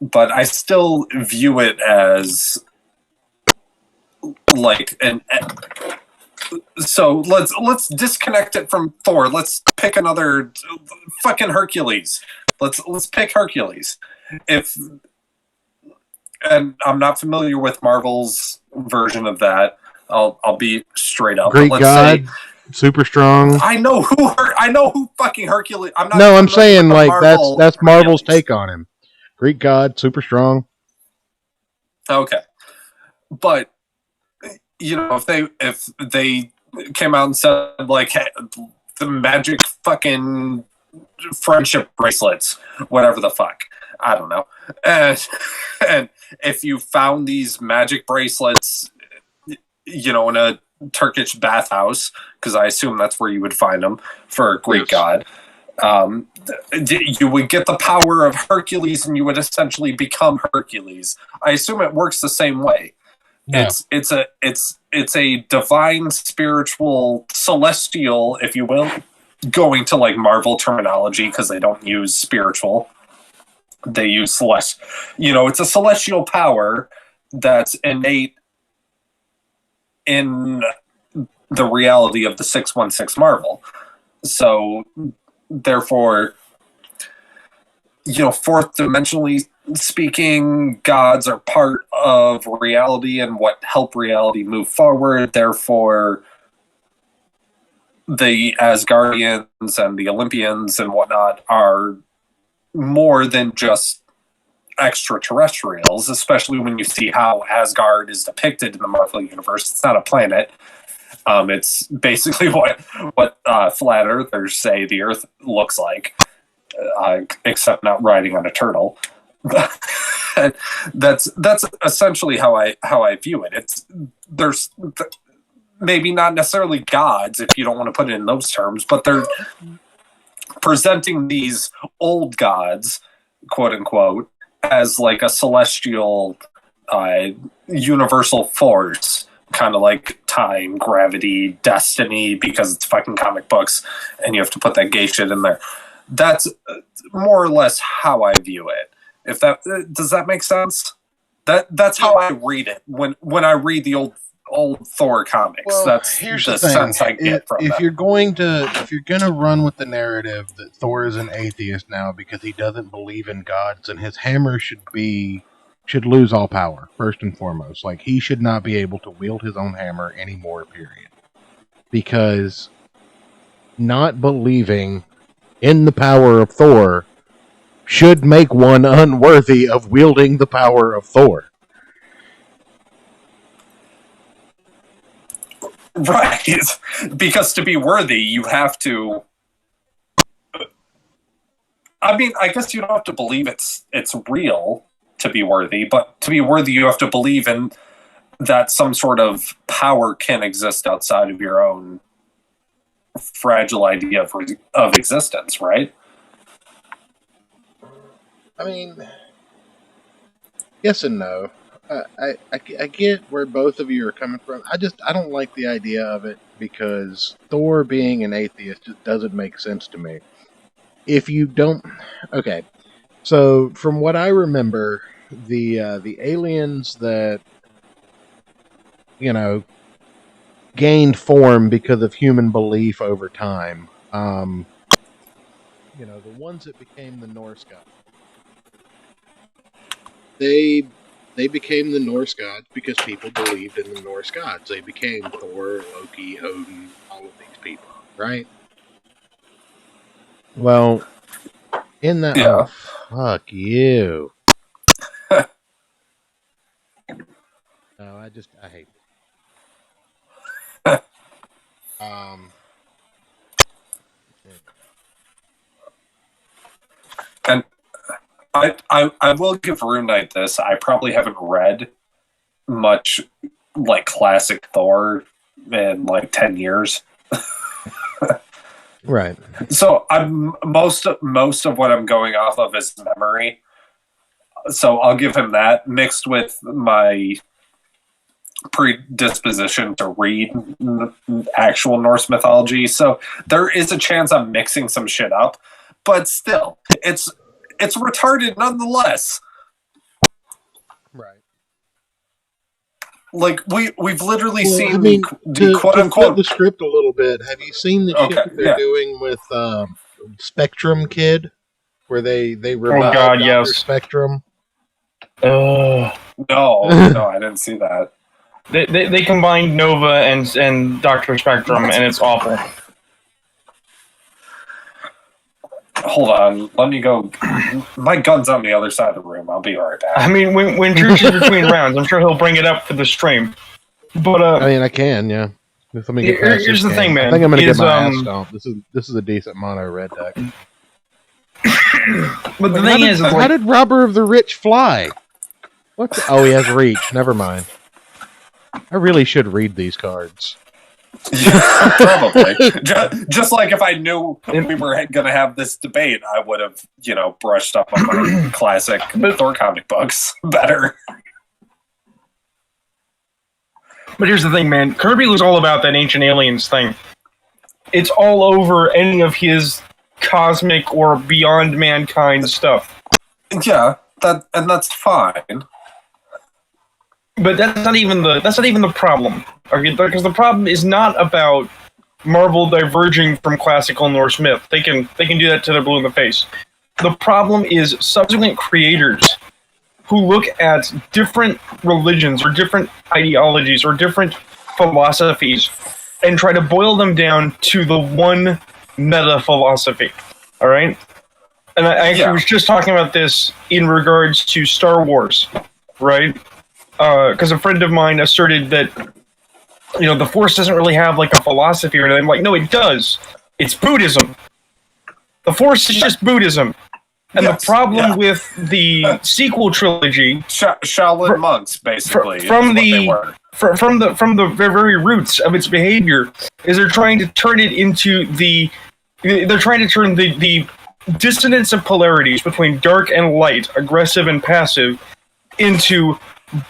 but I still view it as like so let's disconnect it from Thor. Let's pick another fucking Hercules. Let's pick Hercules. And I'm not familiar with Marvel's version of that. I'll be straight up. Greek god, super strong. I know who fucking Hercules. I'm saying like that's Marvel's Hercules. take on him. Greek god, super strong. Okay, but if they came out and said like, hey, the magic fucking friendship bracelets, whatever the fuck, I don't know, and if you found these magic bracelets, in a Turkish bathhouse, because I assume that's where you would find them for a Greek god, you would get the power of Hercules, and you would essentially become Hercules. I assume it works the same way. No. It's a divine, spiritual, celestial, if you will, going to like Marvel terminology because they don't use spiritual. They use celestial. It's a celestial power that's innate in the reality of the 616 Marvel. So, therefore, fourth dimensionally speaking, gods are part of reality and what help reality move forward. Therefore, the Asgardians and the Olympians and whatnot are more than just extraterrestrials, especially when you see how Asgard is depicted in the Marvel universe. It's not a planet. It's basically what flat earthers say the Earth looks like, except not riding on a turtle. That's essentially how I view it. There's maybe not necessarily gods if you don't want to put it in those terms, but they're presenting these old gods, quote unquote, as like a celestial universal force, kind of like time, gravity, destiny, because it's fucking comic books and you have to put that gay shit in there. That's more or less how I view it. If that does that make sense? That's how I read it when I read the old Thor comics. Well, that's the sense I get from if them. you're going to run with the narrative that Thor is an atheist now because he doesn't believe in gods, and his hammer should lose all power first and foremost. Like, he should not be able to wield his own hammer anymore. Period. Because not believing in the power of Thor should make one unworthy of wielding the power of Thor. Right, because to be worthy, you have to. I mean, I guess you don't have to believe it's real to be worthy, but to be worthy, you have to believe in that some sort of power can exist outside of your own fragile idea of existence, right? I mean, yes and no. I get where both of you are coming from. I don't like the idea of it because Thor being an atheist just doesn't make sense to me. If you don't, okay. So from what I remember, the aliens that gained form because of human belief over time, the ones that became the Norse gods, they became the Norse gods because people believed in the Norse gods. They became Thor, Loki, Odin, all of these people, right? Well, in that... Yeah. Oh, fuck you. No, I hate it. And I will give RuneKnight this. I probably haven't read much like classic Thor in like 10 years. Right. So I'm most of what I'm going off of is memory. So I'll give him that mixed with my predisposition to read actual Norse mythology. So there is a chance I'm mixing some shit up, but still, it's retarded nonetheless. Right. Like we've literally seen to quote flip unquote the script a little bit. Have you seen the shit that they're doing with Spectrum Kid, where they revive Dr. yes. Spectrum? No, I didn't see that. They combined Nova and Dr. Spectrum, and it's awful. Hold on, let me go. My gun's on the other side of the room. I'll be right back. I mean, when Church is between rounds, I'm sure he'll bring it up for the stream. But I mean, I can, yeah. Let me get past here's this the thing, man. I think I'm gonna get my ass stomped. This is a decent mono red deck. But the thing is, how did Robber of the Rich fly? What? Oh, he has reach. Never mind. I really should read these cards. Yeah, probably. Just like if I knew we were going to have this debate, I would have, brushed up on my classic Thor comic books better. But here's the thing, man. Kirby was all about that Ancient Aliens thing. It's all over any of his cosmic or beyond mankind stuff. Yeah, that's fine. But that's not even the problem. Okay, because the problem is not about Marvel diverging from classical Norse myth. They can do that till they're blue in the face. The problem is subsequent creators who look at different religions or different ideologies or different philosophies and try to boil them down to the one meta philosophy. All right? And I actually was just talking about this in regards to Star Wars, right? Because a friend of mine asserted that, the Force doesn't really have like a philosophy or anything. I'm like, no, it does. It's Buddhism. The Force is just Buddhism. And the problem with the sequel trilogy, Shaolin monks, basically, from the very roots of its behavior, is they're trying to turn it into the dissonance of polarities between dark and light, aggressive and passive, into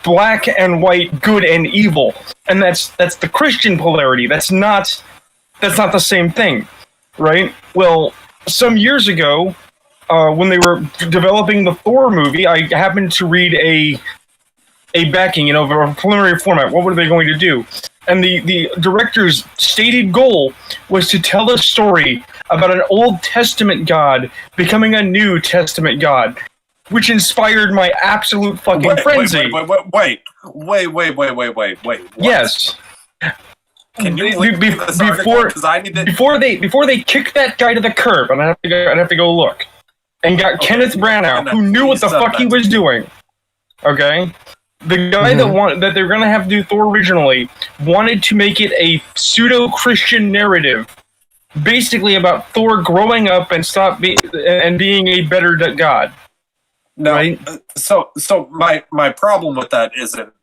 black and white, good and evil, and that's the Christian polarity. That's not the same thing, right? Well, some years ago, when they were developing the Thor movie, I happened to read a backing, of a preliminary format. What were they going to do? And the director's stated goal was to tell a story about an Old Testament god becoming a New Testament god, which inspired my absolute fucking frenzy. Wait. What? Yes. Can you before they kicked that guy to the curb, and I'd have to go look, and got Kenneth Branagh, who knew what the fuck he was doing. Okay, the guy that they were gonna have to do Thor originally wanted to make it a pseudo-Christian narrative, basically about Thor growing up and being a better god. No, Right. So my problem with that isn't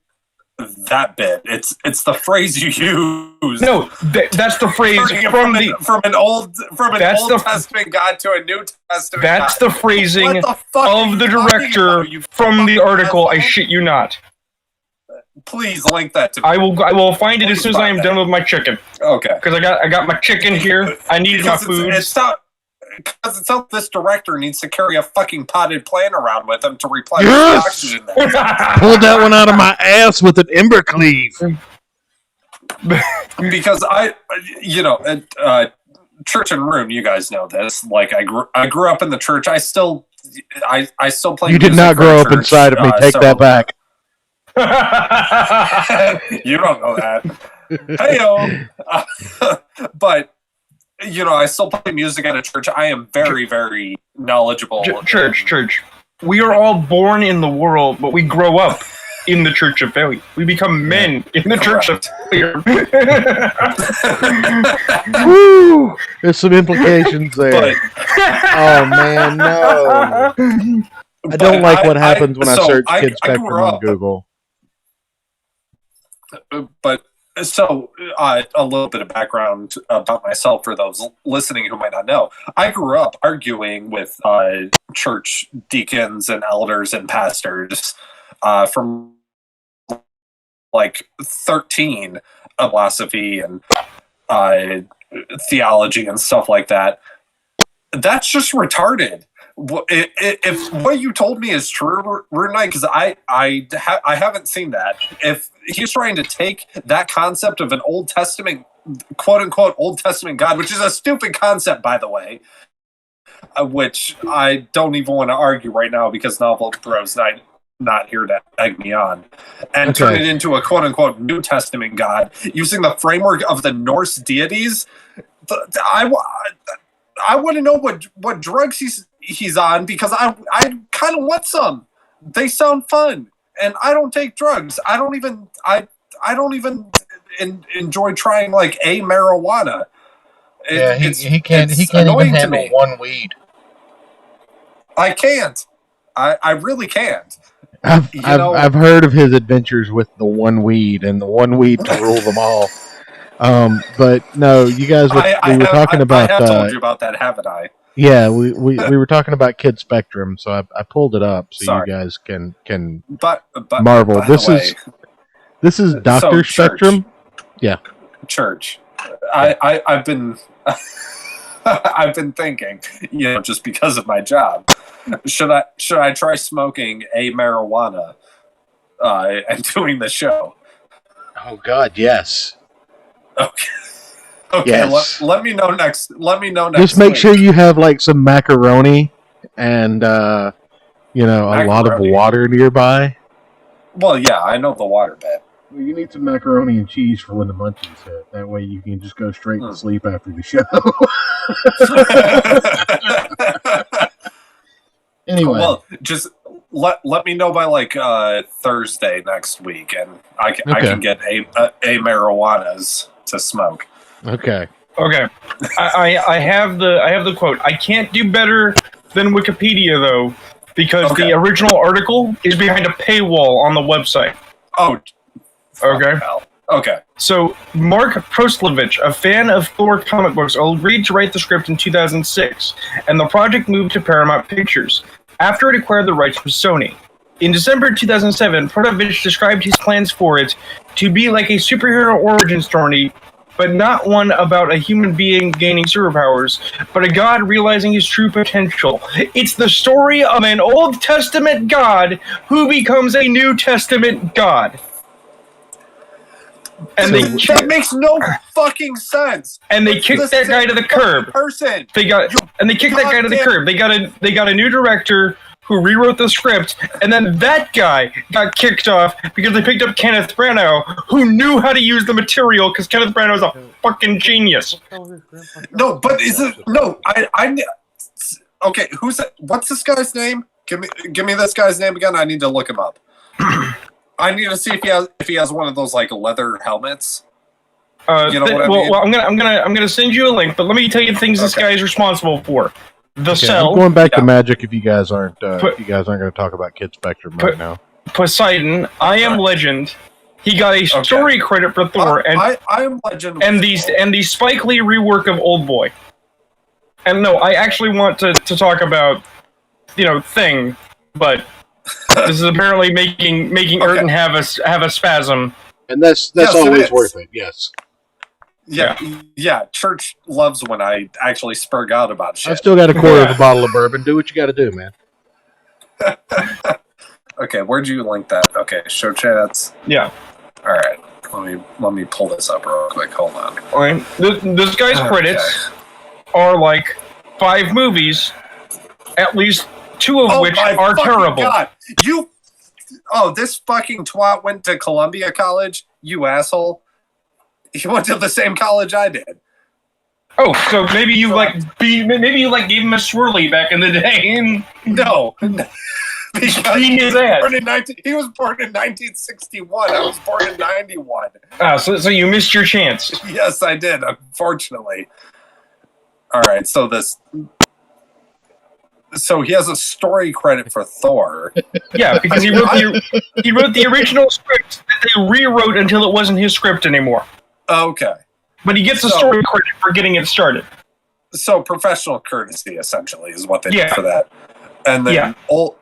that bit. It's the phrase you use. No, that's the phrase from an Old That's the- Testament God to a New Testament that's God. the phrasing What the fuck are of you the talking director about, you from the fucking article. I asshole? shit you not. Please link that to me. I will find it as soon as I am done with my chicken. Okay. Because I got my chicken here. I need my food. Because it's not this director needs to carry a fucking potted plant around with him to replenish Yes! the oxygen there. Pulled that one out of my ass with an ember cleave. Because church and Rune, you guys know this. Like I grew up in the church. I still play. You did music not for grow the up church, inside of me. Take so- that back. You don't know that. Heyo. But I still play music at a church. I am very, very knowledgeable. Church. We are all born in the world, but we grow up in the Church of Failure. We become men in the Church of Failure. Woo! There's some implications there. But, Oh man, no! I don't like what happens when I search Kid Spectrum on Google. But so a little bit of background about myself for those listening who might not know. I grew up arguing with church deacons and elders and pastors from like 13, philosophy and theology and stuff like that. That's just retarded. If what you told me is true, RuneKnight, because I haven't seen that. If he's trying to take that concept of an Old Testament, quote unquote, Old Testament God, which is a stupid concept, by the way, which I don't even want to argue right now because Novel Bro's not here to egg me on, and turn it into a quote unquote New Testament God using the framework of the Norse deities. I want to know what drugs he's on, because I kind of want some. They sound fun, and I don't take drugs. I don't even enjoy trying like a marijuana. He can't even handle one weed. I can't. I really can't. I've heard of his adventures with the one weed and the one weed to rule them all. But no, you guys we were talking about. I have told you about that, haven't I? Yeah, we were talking about Kid Spectrum, so I pulled it up so you guys can but marvel. By This is Dr. Spectrum. Yeah. Church. I've been I've been thinking, just because of my job, should I try smoking a marijuana and doing the show? Oh God, yes. Okay. Okay. Yes. Let me know next. Just make week. sure you have like some macaroni and a lot of water nearby. Well, yeah, I know the water bit. Well, you need some macaroni and cheese for when the munchies hit. That way you can just go straight to sleep after the show. Anyway. Well, just let me know by like Thursday next week, and I can get a marijuanas to smoke. Okay. I have the quote. I can't do better than Wikipedia though, because the original article is behind a paywall on the website. Oh. Okay. Okay. So, Mark Proslovich, a fan of Thor comic books, agreed to write the script in 2006, and the project moved to Paramount Pictures after it acquired the rights from Sony. In December 2007, Proslovich described his plans for it to be like a superhero origin story, but not one about a human being gaining superpowers, but a god realizing his true potential. It's the story of an Old Testament god who becomes a New Testament god. And that makes no fucking sense. And they kicked that guy to the curb. They kicked that guy to the curb. They got a new director who rewrote the script, and then that guy got kicked off because they picked up Kenneth Branagh, who knew how to use the material because Kenneth Branagh is a fucking genius. No, but is it I okay? Who's that? What's this guy's name? Give me this guy's name again. I need to look him up. I need to see if he has one of those like leather helmets. Well, I'm gonna send you a link, but let me tell you the things this guy is responsible for. The Okay, Cell, I'm going back to Yeah. Magic. If you guys aren't going to talk about Kid Spectrum right now. Poseidon, I Am Legend. He got a story credit for Thor, I Am Legend, and the Spike Lee rework of Old Boy. And no, I actually want to talk about, Thing, but this is apparently making Ayrton have a spasm. And that's Yes, it always is. worth it. Yes. Yeah. Church loves when I actually spurg out about shit. I've still got a quarter of a bottle of bourbon. Do what you got to do, man. Okay, where'd you link that? Okay, show chats. Yeah. All right, let me pull this up real quick. Hold on. All right. This guy's credits are like 5 movies, at least 2 of which my are fucking terrible. God. This fucking twat went to Columbia College. You asshole. He went to the same college I did. Oh, so maybe you gave him a swirly back in the day. No. Because Being his ass. he was born in 1961. I was born in 91. So you missed your chance. Yes, I did, unfortunately. All right, so he has a story credit for Thor. Yeah, because he wrote the original script that they rewrote until it wasn't his script anymore. Okay. But he gets a story credit for getting it started. So professional courtesy, essentially, is what they did Yeah. for that. And then Old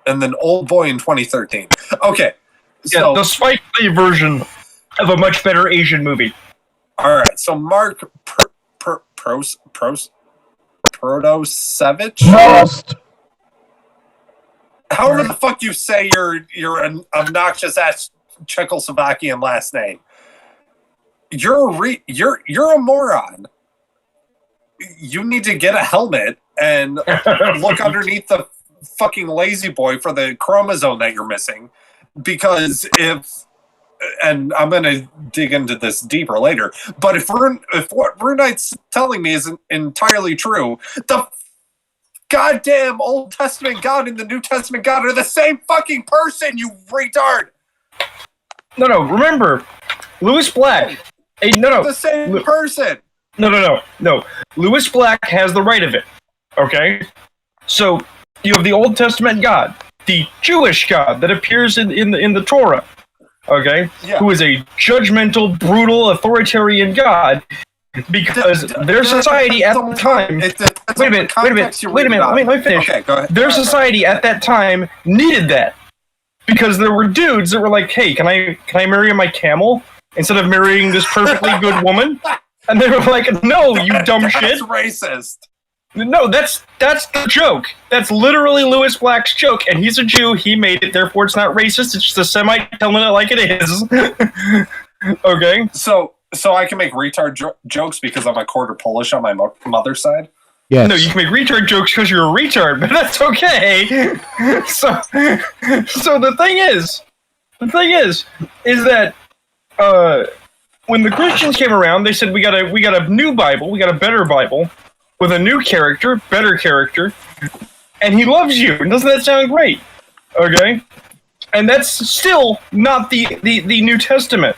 Boy in 2013. Okay. So the Spike Lee version of a much better Asian movie. all right. So Mark Protosevich. Prost. However the fuck you say your an obnoxious ass Czechoslovakian last name. You're a moron. You need to get a helmet and look underneath the fucking lazy boy for the chromosome that you're missing, because and I'm gonna dig into this deeper later, but if what RuneKnight's telling me isn't entirely true, the goddamn Old Testament God and the New Testament God are the same fucking person, you retard. No, remember, Lewis Black. The same person. No. Lewis Black has the right of it. Okay? So, you have the Old Testament God, the Jewish God that appears in the Torah. Okay? Yeah. Who is a judgmental, brutal, authoritarian God, because their society at the time... Wait a minute. Let me finish. Okay, go ahead. Their society at that time needed that. Because there were dudes that were like, hey, can I marry my camel instead of marrying this perfectly good woman? And they were like, no, you dumb shit. That's racist. No, that's the joke. That's literally Lewis Black's joke, and he's a Jew. He made it, therefore it's not racist. It's just a Semite telling it like it is. Okay? So I can make retard jokes because I'm a quarter Polish on my mother's side? Yes. No, you can make retard jokes because you're a retard, but that's okay. So the thing is that when the Christians came around, they said we got a new Bible, we got a better Bible with a new character, better character, and he loves you. And doesn't that sound great? Okay, and that's still not the New Testament.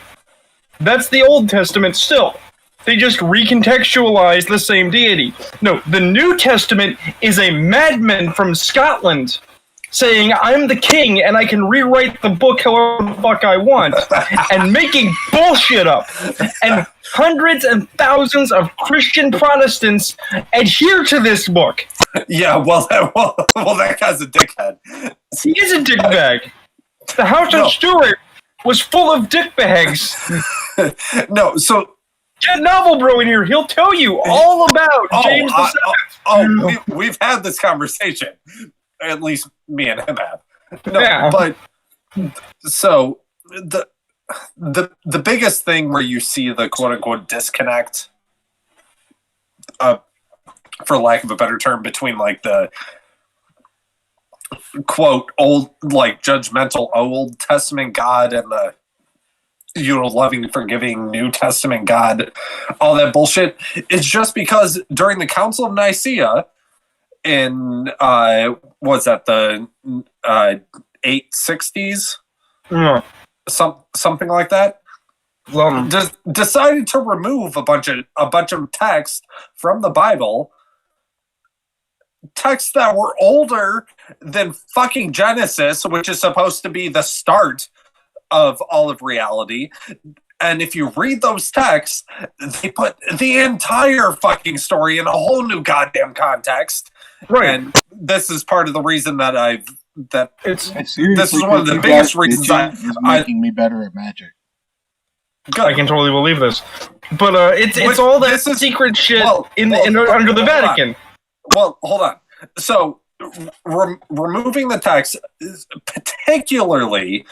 That's the Old Testament still. They just recontextualize the same deity. No, the New Testament is a madman from Scotland saying, I'm the king and I can rewrite the book however the fuck I want, and making bullshit up. And hundreds and thousands of Christian Protestants adhere to this book. Yeah, well, that guy's a dickhead. He is a dickbag. The House of Stuart was full of dickbags. No, so... Get Novel Bro in here. He'll tell you all about James VII. We've had this conversation. At least me and him have. No, Yeah. But so the biggest thing where you see the quote unquote disconnect, for lack of a better term, between like the quote old, like judgmental Old Testament God and the loving, forgiving New Testament God, all that bullshit, it's just because during the Council of Nicaea in was that the 860s, something like that, decided to remove a bunch of text from the Bible texts that were older than fucking Genesis, which is supposed to be the start of all of reality. And if you read those texts, they put the entire fucking story in a whole new goddamn context. Right. And this is part of the reason that this Seriously, is one of the you biggest guys reasons bitching is making me better at Magic. I can totally believe this. But it's all that secret shit under the Vatican. Well, hold on. So, removing the text, particularly...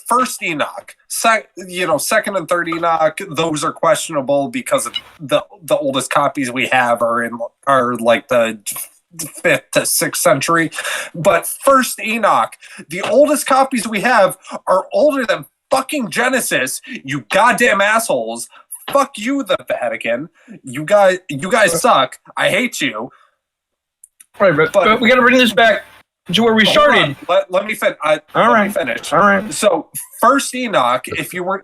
First Enoch, second and third Enoch, those are questionable because of the oldest copies we have are like the 5th to 6th century. But First Enoch, the oldest copies we have are older than fucking Genesis. You goddamn assholes! Fuck you, the Vatican. You guys suck. I hate you. Right, but we got to bring this back to where we started. Let me finish. Let me finish. All right. So, First Enoch, if you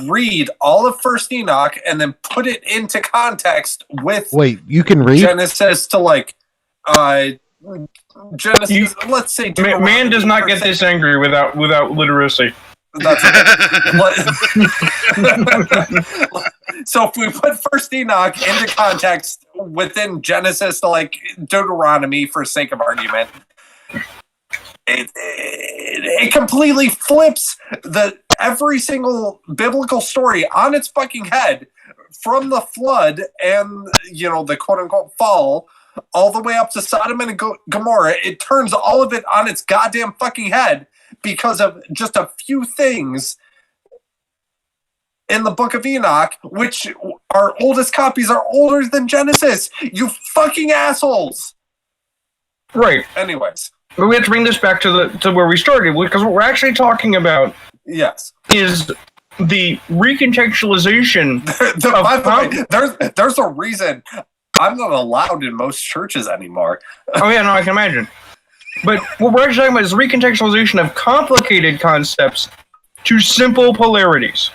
read all of First Enoch and then put it into context with you can read Genesis to like Genesis. Let's say man does not get this angry without literacy. That's so if we put First Enoch into context within Genesis to like Deuteronomy for sake of argument, it completely flips every single biblical story on its fucking head, from the flood and the quote unquote fall all the way up to Sodom and Gomorrah. It turns all of it on its goddamn fucking head because of just a few things in the Book of Enoch, which our oldest copies are older than Genesis. You fucking assholes. Right. Anyways. But we have to bring this back to where we started, because what we're actually talking about is the recontextualization. By the way, there's a reason I'm not allowed in most churches anymore. Oh yeah, no, I can imagine. But what we're actually talking about is the recontextualization of complicated concepts to simple polarities.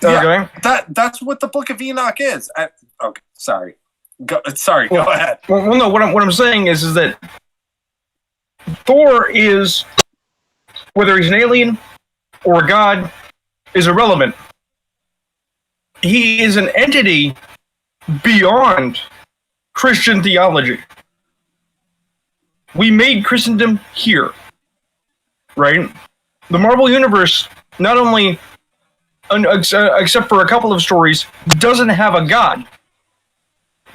Yeah, okay? That's what the Book of Enoch is. Okay, sorry. Go ahead. Well, no, what I'm saying is that Thor is, whether he's an alien or a god, is irrelevant. He is an entity beyond Christian theology. We made Christendom here, right? The Marvel Universe, not only, except for a couple of stories, doesn't have a god.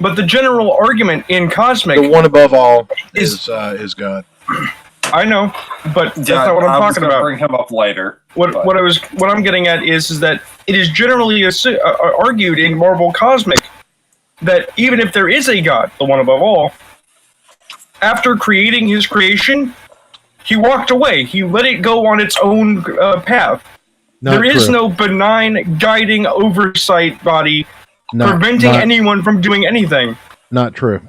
But the general argument in Cosmic... The one above all is God. I know, but that's not what I'm talking about. Bring him up later. What I'm getting at is that it is generally argued in Marvel Cosmic that even if there is a God, the one above all, after creating his creation, he walked away. He let it go on its own path. There is no benign guiding oversight body preventing anyone from doing anything. Not true.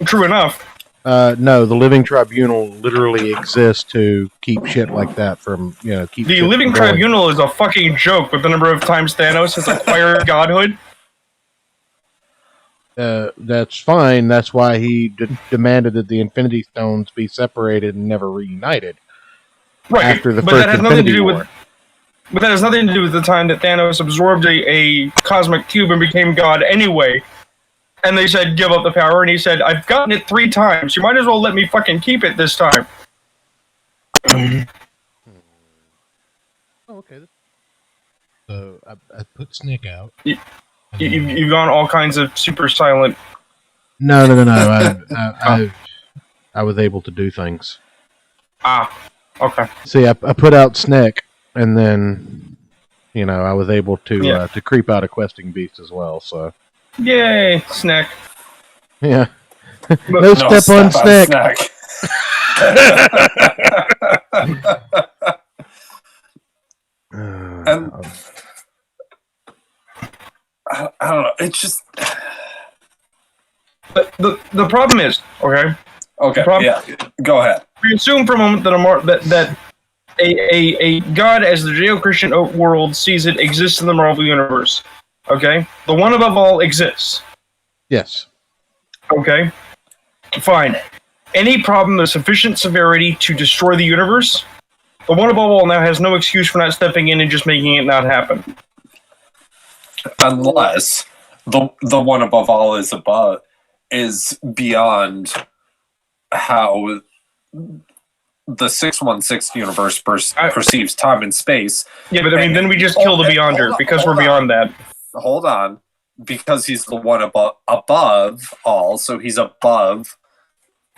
True enough. No, the Living Tribunal literally exists to keep shit like that from, keep the Living Tribunal is a fucking joke with the number of times Thanos has acquired godhood. That's fine. That's why he demanded that the Infinity Stones be separated and never reunited. Right, after the first Infinity War. But that has nothing to do with the time that Thanos absorbed a cosmic cube and became God anyway. And they said, give up the power, and he said, I've gotten it 3 times. You might as well let me fucking keep it this time. Oh, okay. So, I put Snick out. You've gone all kinds of super silent. No. I was able to do things. Okay. See, I put out Snick, and then, I was able to creep out a questing beast as well, so... Yay, Snack. Yeah. No step on Snack. And I don't know. It's just. But the problem is, okay. Okay. Yeah. Go ahead. We assume for a moment that a God as the Judeo-Christian world sees it exists in the Marvel Universe. Okay? The one above all exists. Yes. Okay? Fine. Any problem of sufficient severity to destroy the universe, the one above all now has no excuse for not stepping in and just making it not happen. Unless the one above all is beyond how the 616 universe perceives time and space. Yeah, but I mean, then we just kill the Beyonder because we're beyond that. Hold on. Because he's the one above all, so he's above.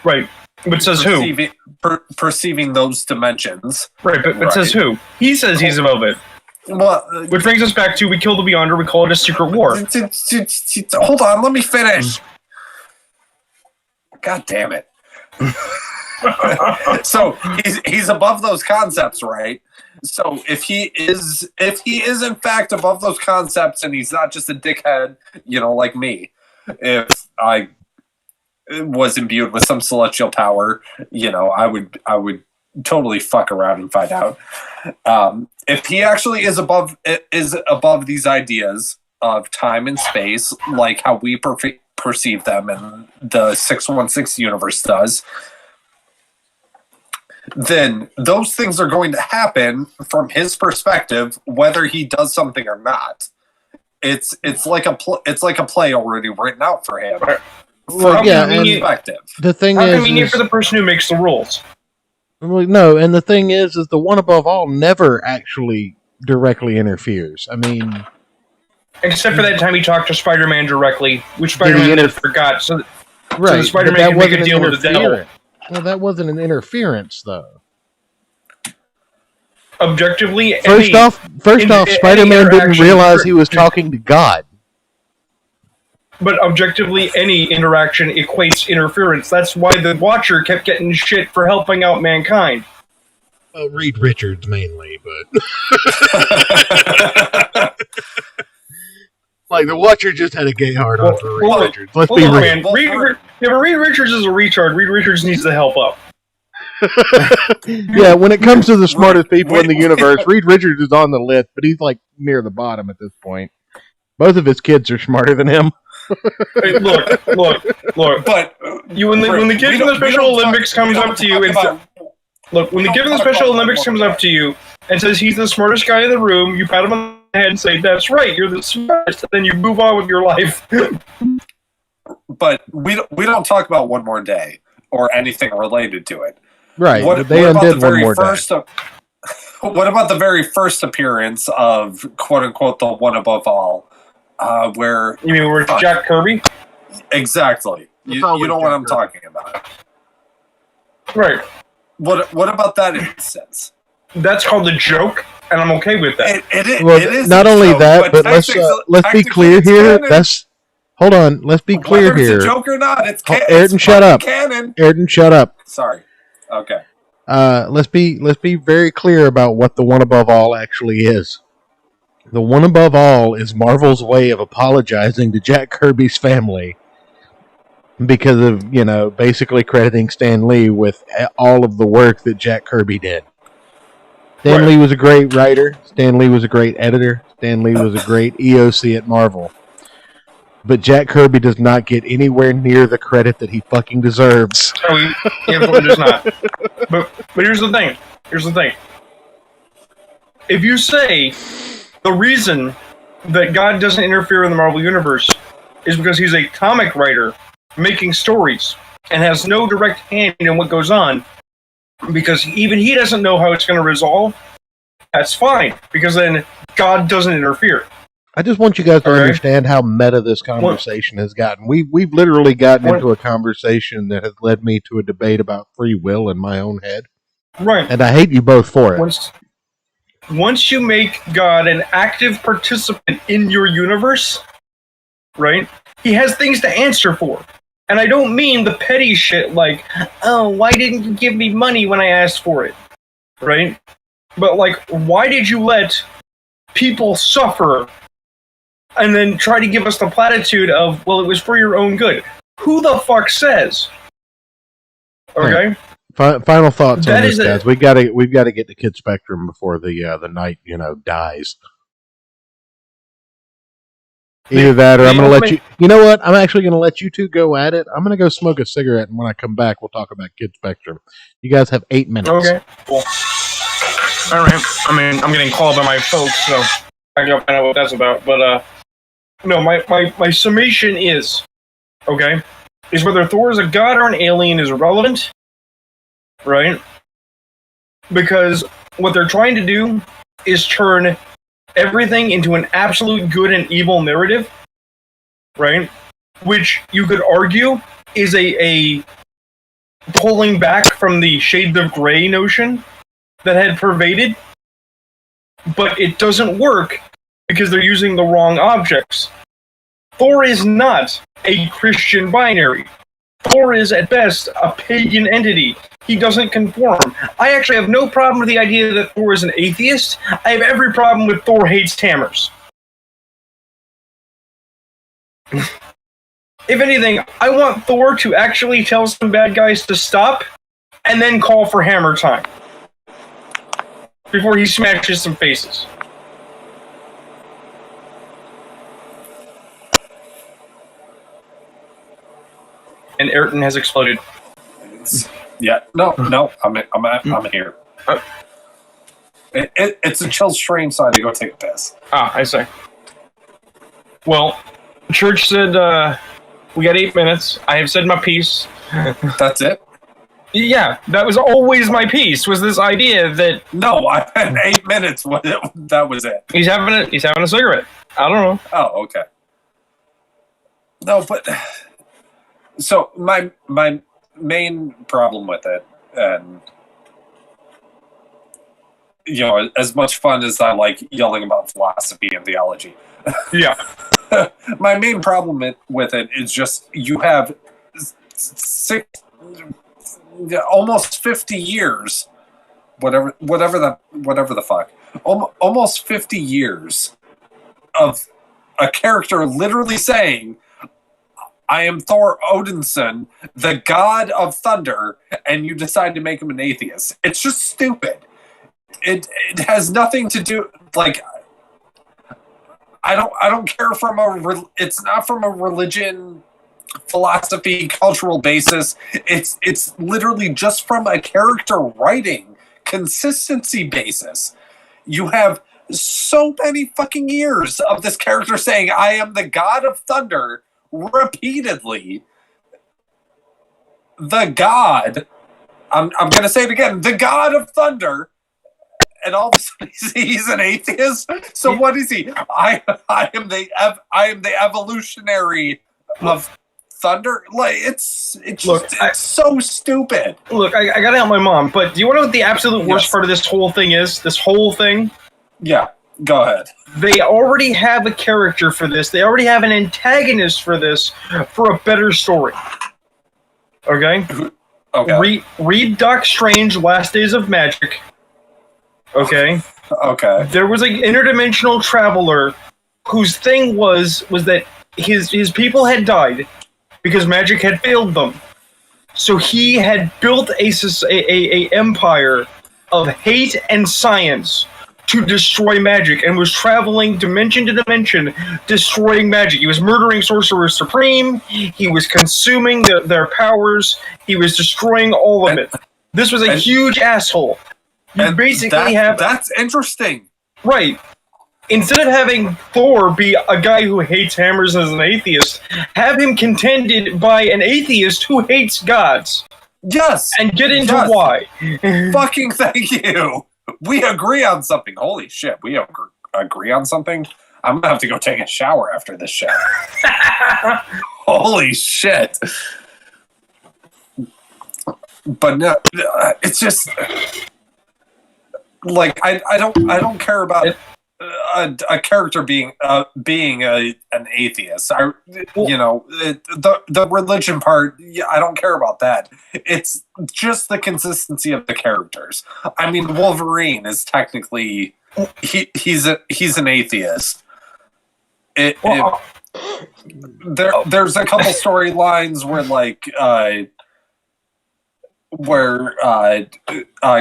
Right. But says who? Perceiving those dimensions. Right, but says who? He says he's above it. Well, which brings us back to we kill the Beyonder, we call it a secret war. Hold on, let me finish. God damn it. So he's above those concepts, right? So if he is in fact above those concepts and he's not just a dickhead, like me, if I was imbued with some celestial power, I would totally fuck around and find out. If he actually is above these ideas of time and space, like how we perceive them and the 616 universe does, then those things are going to happen from his perspective, whether he does something or not. It's like a play already written out for him. Well, yeah, and the thing how is, convenient for the person who makes the rules. Well, no, and the thing is the one above all never actually directly interferes. I mean, except for that time he talked to Spider-Man directly, which Spider-Man forgot. So the Spider-Man can make a deal with the devil. Well, that wasn't an interference, though. Objectively, first off, Spider-Man didn't realize he was talking to God. But objectively, any interaction equates interference. That's why the Watcher kept getting shit for helping out mankind. Well, Reed Richards mainly, but like the Watcher just had a gay hard on for Reed Richards. Let's be real. Reed Richards is a retard. Reed Richards needs to help up. Yeah, when it comes to the smartest people in the universe, Reed Richards is on the list, but he's like near the bottom at this point. Both of his kids are smarter than him. Hey, look. But when the kid from the Special Olympics comes up to you and when the kid from the Special Olympics comes up to you and says he's the smartest guy in the room, you pat him on the head and say, "That's right, you're the smartest," and then you move on with your life. But we don't talk about One More Day or anything related to it. Right. They undid One More Day. What about the very first appearance of quote unquote the one above all? Where you mean where Jack Kirby? Exactly. You know what I'm talking about. Right. What about that instance? That's called a joke, and I'm okay with that. It is not only that, but let's be clear here. Hold on. Let's be clear whether here. It's a joke or not, it's canon. Ayrton, shut up. Canon. Ayrton, shut up. Sorry. Okay. Let's be very clear about what the one above all actually is. The one above all is Marvel's way of apologizing to Jack Kirby's family because of, basically crediting Stan Lee with all of the work that Jack Kirby did. Stan Lee was a great writer. Stan Lee was a great editor. Stan Lee was a great EOC at Marvel. But Jack Kirby does not get anywhere near the credit that he fucking deserves. No, he absolutely does not. But here's the thing. If you say the reason that God doesn't interfere in the Marvel Universe is because he's a comic writer making stories and has no direct hand in what goes on, because even he doesn't know how it's going to resolve, that's fine, because then God doesn't interfere. I just want you guys to understand how meta this conversation has gotten. We've literally gotten into a conversation that has led me to a debate about free will in my own head. Right. And I hate you both for it. Once you make God an active participant in your universe, right, he has things to answer for. And I don't mean the petty shit like, oh, why didn't you give me money when I asked for it? Right? But, why did you let people suffer and then try to give us the platitude of, well, it was for your own good? Who the fuck says? Okay? Final thoughts on That this, is guys. We've got to get to Kid Spectrum before the night dies. Either that, or I'm going to let you. You know what? I'm actually going to let you two go at it. I'm going to go smoke a cigarette, and when I come back, we'll talk about Kid Spectrum. You guys have 8 minutes. Okay. Cool. All right. I mean, I'm getting called by my folks, so I gotta find out what that's about. But no, my summation is whether Thor is a god or an alien is irrelevant, right? Because what they're trying to do is turn everything into an absolute good and evil narrative, right? Which you could argue is a pulling back from the shades of gray notion that had pervaded, but it doesn't work because they're using the wrong objects. Thor is not a Christian binary. Thor is, at best, a pagan entity. He doesn't conform. I actually have no problem with the idea that Thor is an atheist. I have every problem with Thor hates hammers. If anything, I want Thor to actually tell some bad guys to stop and then call for hammer time before he smashes some faces. And Ayrton has exploded. Yeah, no, I'm here. It's a chill stream, so I had to go take a piss. I see. Well, Church said we got 8 minutes. I have said my piece. That's it? Yeah, that was always my piece. Was this idea that No, I had 8 minutes. That was it. he's having a cigarette? I don't know. Oh, okay. No, but so my main problem with it, and as much fun as I like yelling about philosophy and theology, Yeah. my main problem with it is just you have almost 50 years, whatever the fuck, almost 50 years of a character literally saying, I am Thor Odinson, the god of thunder, and you decide to make him an atheist. It's just stupid. It has nothing to do, like, I don't care it's not from a religion, philosophy, cultural basis. It's literally just from a character writing consistency basis. You have so many fucking years of this character saying, I am the god of thunder, repeatedly. The god, I'm going to say it again, the god of thunder, and all of a sudden he's an atheist. So what is he? I am the evolutionary of thunder. Like it's so stupid. Look, I gotta help my mom, but do you want to know what the absolute worst part of this whole thing is? This whole thing? Yeah, go ahead. They already have a character for this. They already have an antagonist for this, for a better story. Okay? Okay. Read Doc Strange, Last Days of Magic. Okay? Okay. There was an interdimensional traveler whose thing was that his people had died because magic had failed them. So he had built a empire of hate and science to destroy magic, and was traveling dimension to dimension, destroying magic. He was murdering Sorcerer Supreme. He was consuming their powers. He was destroying all of it. This was a huge asshole. You basically have... That's interesting. Right. Instead of having Thor be a guy who hates hammers as an atheist, have him contended by an atheist who hates gods. Yes. And get into why. Fucking thank you. We agree on something. Holy shit, we agree on something? I'm gonna have to go take a shower after this show. Holy shit. But no, it's just like I don't care about a character being an atheist. The religion part, I don't care about that. It's just the consistency of the characters. I mean, Wolverine is technically he's an atheist. There's a couple storylines where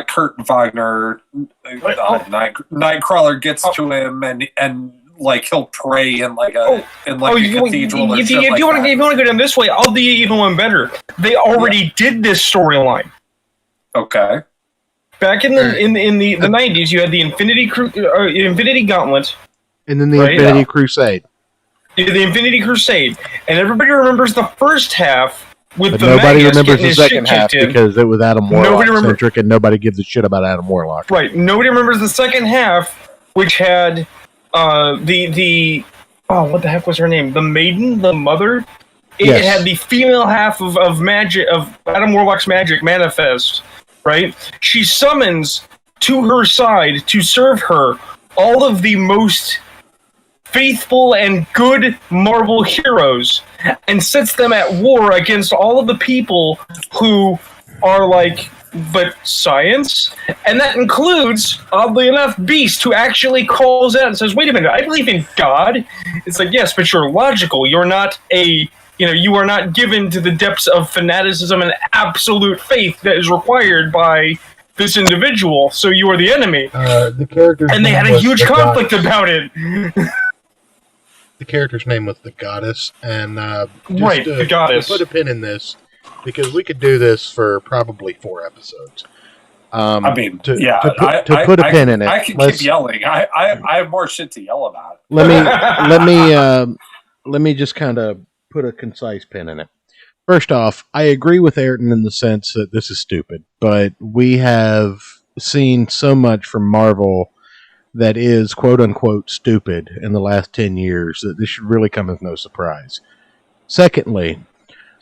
Kurt Wagner, Nightcrawler gets to him and like he'll pray in like a cathedral. If you want to go down this way, I'll do you even one better. They already did this storyline. Okay. Back in the 90s, you had the Infinity Gauntlet, And then the Infinity Crusade. The Infinity Crusade, and everybody remembers the first half with the nobody Magus remembers getting the his second shit half kicked in. because it was Adam Warlock centric, and nobody gives a shit about Adam Warlock. Right. Nobody remembers the second half, which had what the heck was her name? The Maiden, the Mother. It had the female half of magic of Adam Warlock's magic manifest. Right. She summons to her side to serve her all of the most faithful and good Marvel heroes, and sets them at war against all of the people who are like, but science? And that includes, oddly enough, Beast, who actually calls out and says, wait a minute, I believe in God. It's like, yes, but you're logical. You're not you are not given to the depths of fanaticism and absolute faith that is required by this individual, so you are the enemy. The character's and they had a huge conflict about it. The character's name was the Goddess, and the Goddess. To put a pin in this, because we could do this for probably 4 episodes. To put a pin in it, I can keep yelling. I have more shit to yell about. Let me just kind of put a concise pin in it. First off, I agree with Ayrton in the sense that this is stupid, but we have seen so much from Marvel that is quote-unquote stupid in the last 10 years that this should really come as no surprise. Secondly,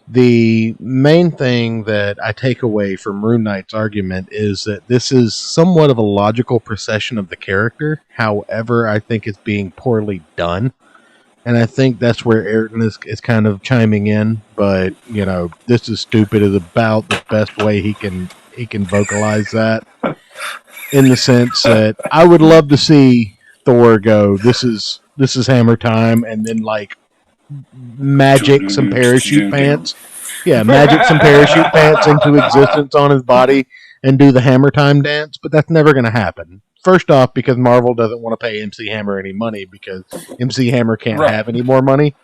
the main thing that I take away from RuneKnight's argument is that this is somewhat of a logical procession of the character. However, I think it's being poorly done. And I think that's where Ayrton is kind of chiming in. But, this is stupid is about the best way he can vocalize that. In the sense that I would love to see Thor go, this is hammer time, and then like magic some parachute pants. Yeah, magic some parachute pants into existence on his body and do the hammer time dance, but that's never going to happen. First off, because Marvel doesn't want to pay MC Hammer any money because MC Hammer can't have any more money.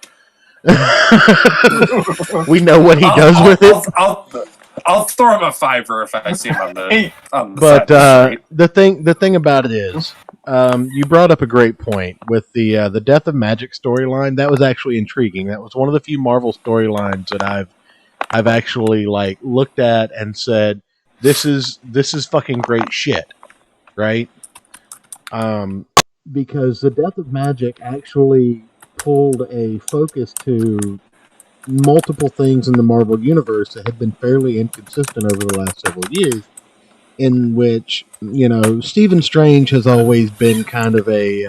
We know what he does with it. I'll throw him a $5 if I see him on the But the thing about it is, you brought up a great point with the Death of Magic storyline. That was actually intriguing. That was one of the few Marvel storylines that I've actually like looked at and said, this is fucking great shit, right? Because the Death of Magic actually pulled a focus to multiple things in the Marvel Universe that have been fairly inconsistent over the last several years, in which, Stephen Strange has always been kind of a,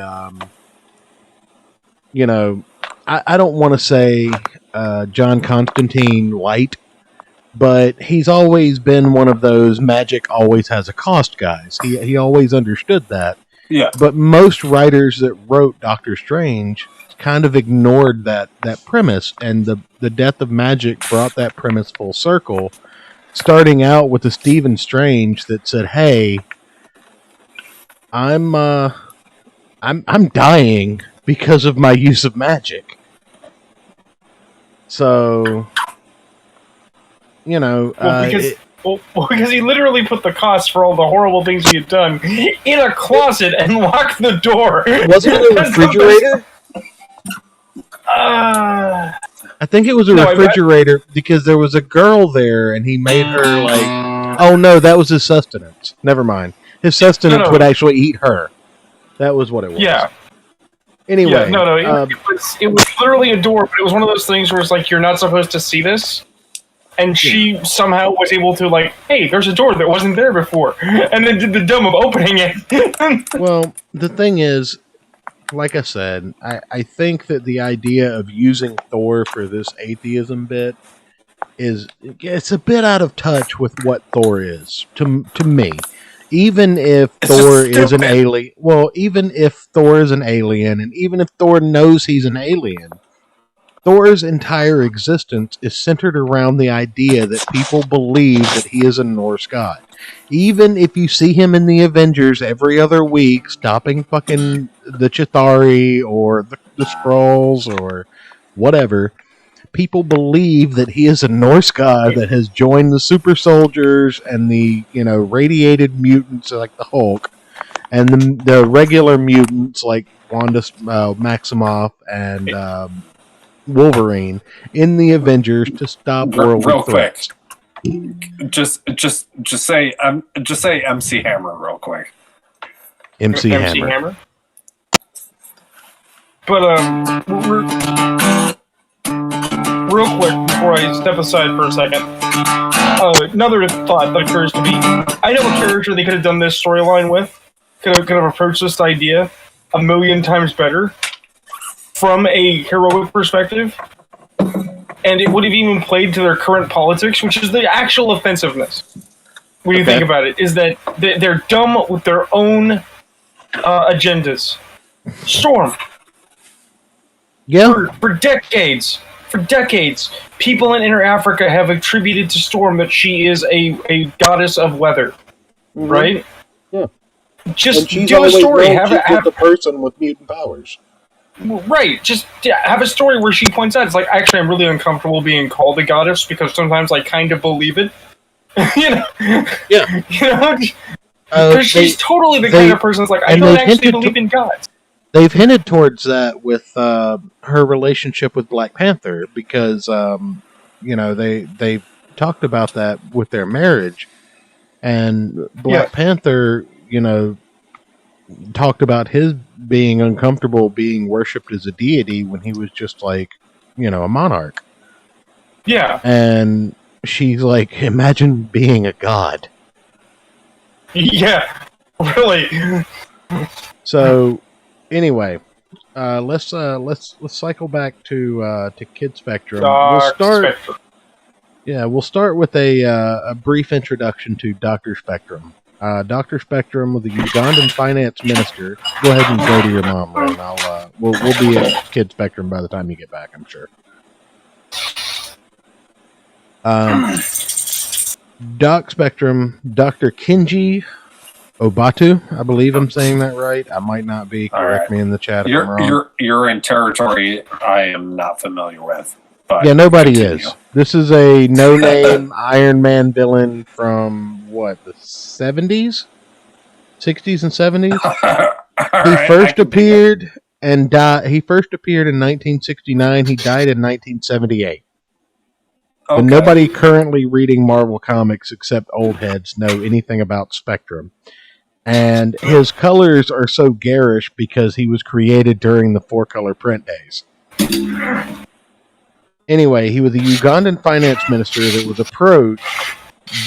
I don't want to say John Constantine light, but he's always been one of those magic always has a cost guys. He always understood that. Yeah. But most writers that wrote Doctor Strange kind of ignored that premise, and the Death of Magic brought that premise full circle, starting out with the Stephen Strange that said, "Hey, I'm dying because of my use of magic." So, because he literally put the cost for all the horrible things he had done in a closet and locked the door. Wasn't it a refrigerator? I think it was a refrigerator because there was a girl there and he made her like... Oh no, that was his sustenance. Never mind. His sustenance would actually eat her. That was what it was. Yeah. Anyway. Yeah, it was literally a door, but it was one of those things where it's like, you're not supposed to see this. And she somehow was able to like, hey, there's a door that wasn't there before. And then did the dumb of opening it. Well, the thing is, like I said, I think that the idea of using Thor for this atheism bit it's a bit out of touch with what Thor is to me. Even if Thor is an alien, even if Thor is an alien, and even if Thor knows he's an alien, Thor's entire existence is centered around the idea that people believe that he is a Norse god. Even if you see him in the Avengers every other week, stopping fucking the Chitauri or the Skrulls or whatever, people believe that he is a Norse god that has joined the super soldiers and the, radiated mutants like the Hulk, and the regular mutants like Wanda Maximoff and Wolverine in the Avengers to stop worldly real threats. Quick. Just say MC Hammer real quick. MC Hammer. But real quick before I step aside for a second, another thought that occurs to me: I know a character they could have done this storyline with, could have approached this idea a million times better from a heroic perspective, and it would have even played to their current politics, which is the actual offensiveness. When you think about it, is that they're dumb with their own agendas. Storm. Yeah. For decades, people in Inner Africa have attributed to Storm that she is a goddess of weather, right? Yeah. Just she's do a story. Have the person with mutant powers. Right. Just have a story where she points out, it's like, actually, I'm really uncomfortable being called a goddess because sometimes I kind of believe it. Yeah. Because she's totally the kind of person that's like, I don't actually believe in gods. They've hinted towards that with her relationship with Black Panther because, they talked about that with their marriage. And Black Panther, talked about his being uncomfortable being worshipped as a deity when he was just like, a monarch. Yeah. And she's like, imagine being a god. Yeah. Really. So, anyway, let's cycle back to Kid Spectrum. We'll start with a brief introduction to Dr. Spectrum. Dr. Spectrum was a Ugandan finance minister. Go ahead and go to your mom, Ren. We'll be at Kid Spectrum by the time you get back, I'm sure. Doc Spectrum, Dr. Kenji Obatu, I believe I'm saying that right. I might not be. Correct me in the chat if I'm wrong. You're in territory I am not familiar with. But yeah, nobody is. This is a no-name Iron Man villain from, the 70s? 60s and 70s? He first appeared and died. He first appeared in 1969. He died in 1978. But nobody currently reading Marvel Comics except old heads know anything about Spectrum. And his colors are so garish because he was created during the 4-color print days. Anyway, he was a Ugandan finance minister that was approached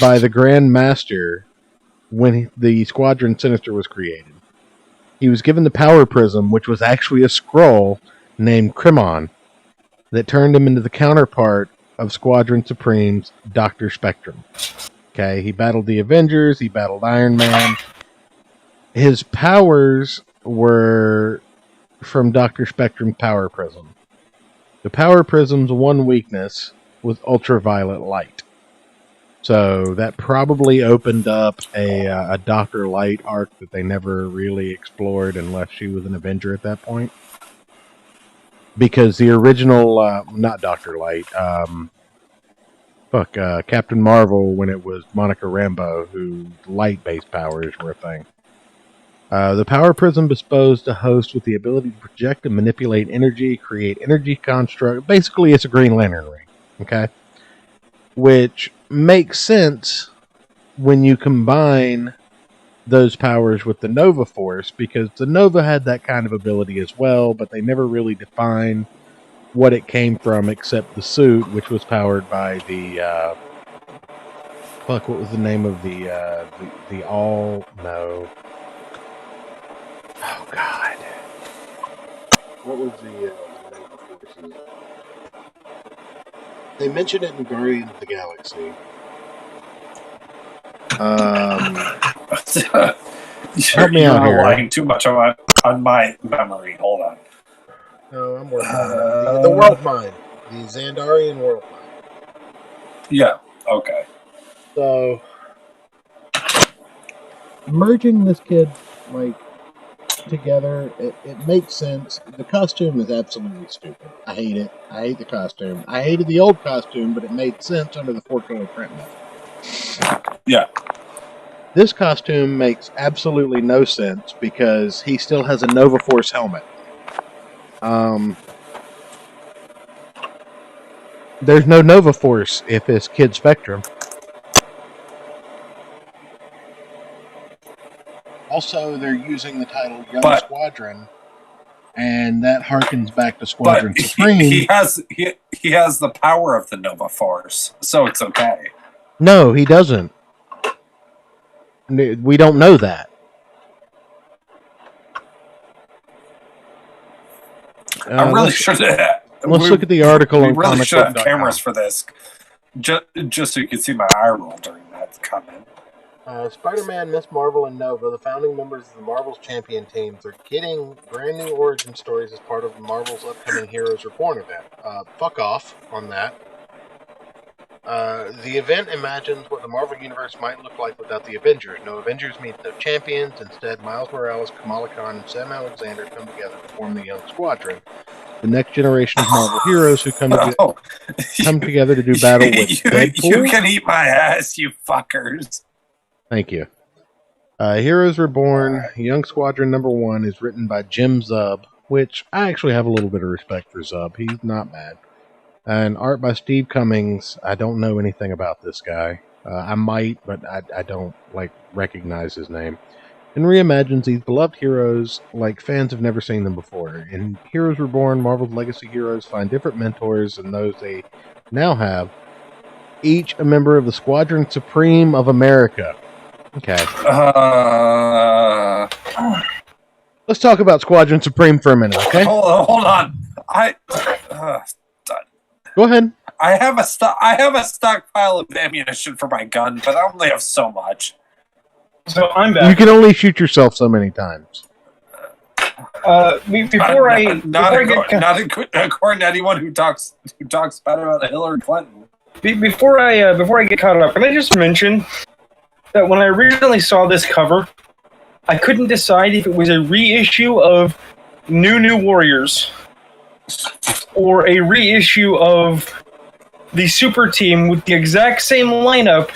by the Grand Master when the Squadron Sinister was created. He was given the Power Prism, which was actually a scroll named Krimon that turned him into the counterpart of Squadron Supreme's Dr. Spectrum. Okay, he battled the Avengers, he battled Iron Man. His powers were from Dr. Spectrum's Power Prism. The Power Prism's one weakness was ultraviolet light. So that probably opened up a Dr. Light arc that they never really explored unless she was an Avenger at that point. Because the original, not Dr. Light, Captain Marvel, when it was Monica Rambeau, who light-based powers were a thing. The Power Prism bestows the host with the ability to project and manipulate energy, create energy construct. Basically, it's a Green Lantern ring, okay? Which makes sense when you combine those powers with the Nova Force, because the Nova had that kind of ability as well, but they never really defined what it came from except the suit, which was powered by the... what was the name of the all... No... Oh, God. What was the Nova Forces? They mentioned it in Guardians of the Galaxy. Help me out here. You're relying too much on my memory. Hold on. No, I'm working on it. The World Mind. the Xandarian World Map. Yeah. Okay. So, merging this kid, like, together, it makes sense. The costume is absolutely stupid. I hate it. I hate the costume. I hated the old costume, but it made sense under the 4-color print method. Yeah. This costume makes absolutely no sense because he still has a Nova Force helmet. There's no Nova Force if it's Kid Spectrum. Also, they're using the title Young Squadron, and that harkens back to Squadron Supreme. He has the power of the Nova Force, so it's okay. No, he doesn't. We don't know that. I really should have. Let's look at the article on really should have comicbook.com. cameras for this, just so you can see my eye roll during that comment. Spider-Man, Miss Marvel, and Nova, the founding members of the Marvel's champion teams, are getting brand new origin stories as part of Marvel's upcoming Heroes Reborn event. Fuck off on that. The event imagines what the Marvel Universe might look like without the Avengers. No Avengers means no champions. Instead, Miles Morales, Kamala Khan, and Sam Alexander come together to form the Young Squadron, the next generation of Marvel heroes who come together to do battle with Deadpool. You can eat my ass, you fuckers. Thank you. Heroes Reborn, Young Squadron #1 is written by Jim Zub, which I actually have a little bit of respect for Zub. He's not bad. And art by Steve Cummings. I don't know anything about this guy. I might, but I don't recognize his name. And reimagines these beloved heroes like fans have never seen them before. In Heroes Reborn, Marvel's legacy heroes find different mentors than those they now have, each a member of the Squadron Supreme of America. Okay. Let's talk about Squadron Supreme for a minute, okay? Hold on. Go ahead. I have a stockpile of ammunition for my gun, but I only have so much. So I'm back. You can only shoot yourself so many times. According to anyone who talks bad about Hillary Clinton. Before I get caught up, can I just mention that when I originally saw this cover, I couldn't decide if it was a reissue of New Warriors or a reissue of the Super Team with the exact same lineup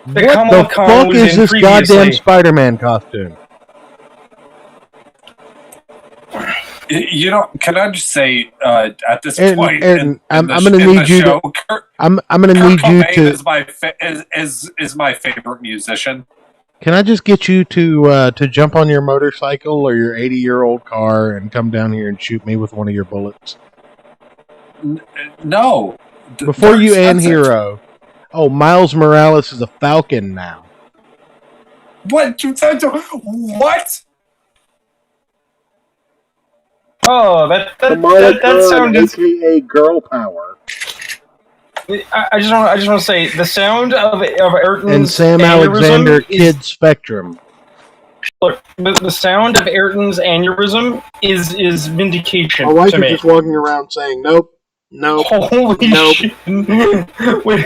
that Kamala Khan was in previously. What the fuck is this goddamn Spider-Man costume? You know, can I just say at this point, I'm going to need you to. I'm going to need you to. Is my favorite musician. Can I just get you to jump on your motorcycle or your 80-year-old car and come down here and shoot me with one of your bullets? No. Before you end Hero. Oh, Miles Morales is a Falcon now. What? What? Oh, that sounded. AKA Girl Power. I just want to say the sound of Ayrton's and Sam Alexander Kid Spectrum. Look, the sound of Ayrton's aneurysm is vindication. My wife to is me. just walking around saying nope. Holy shit! When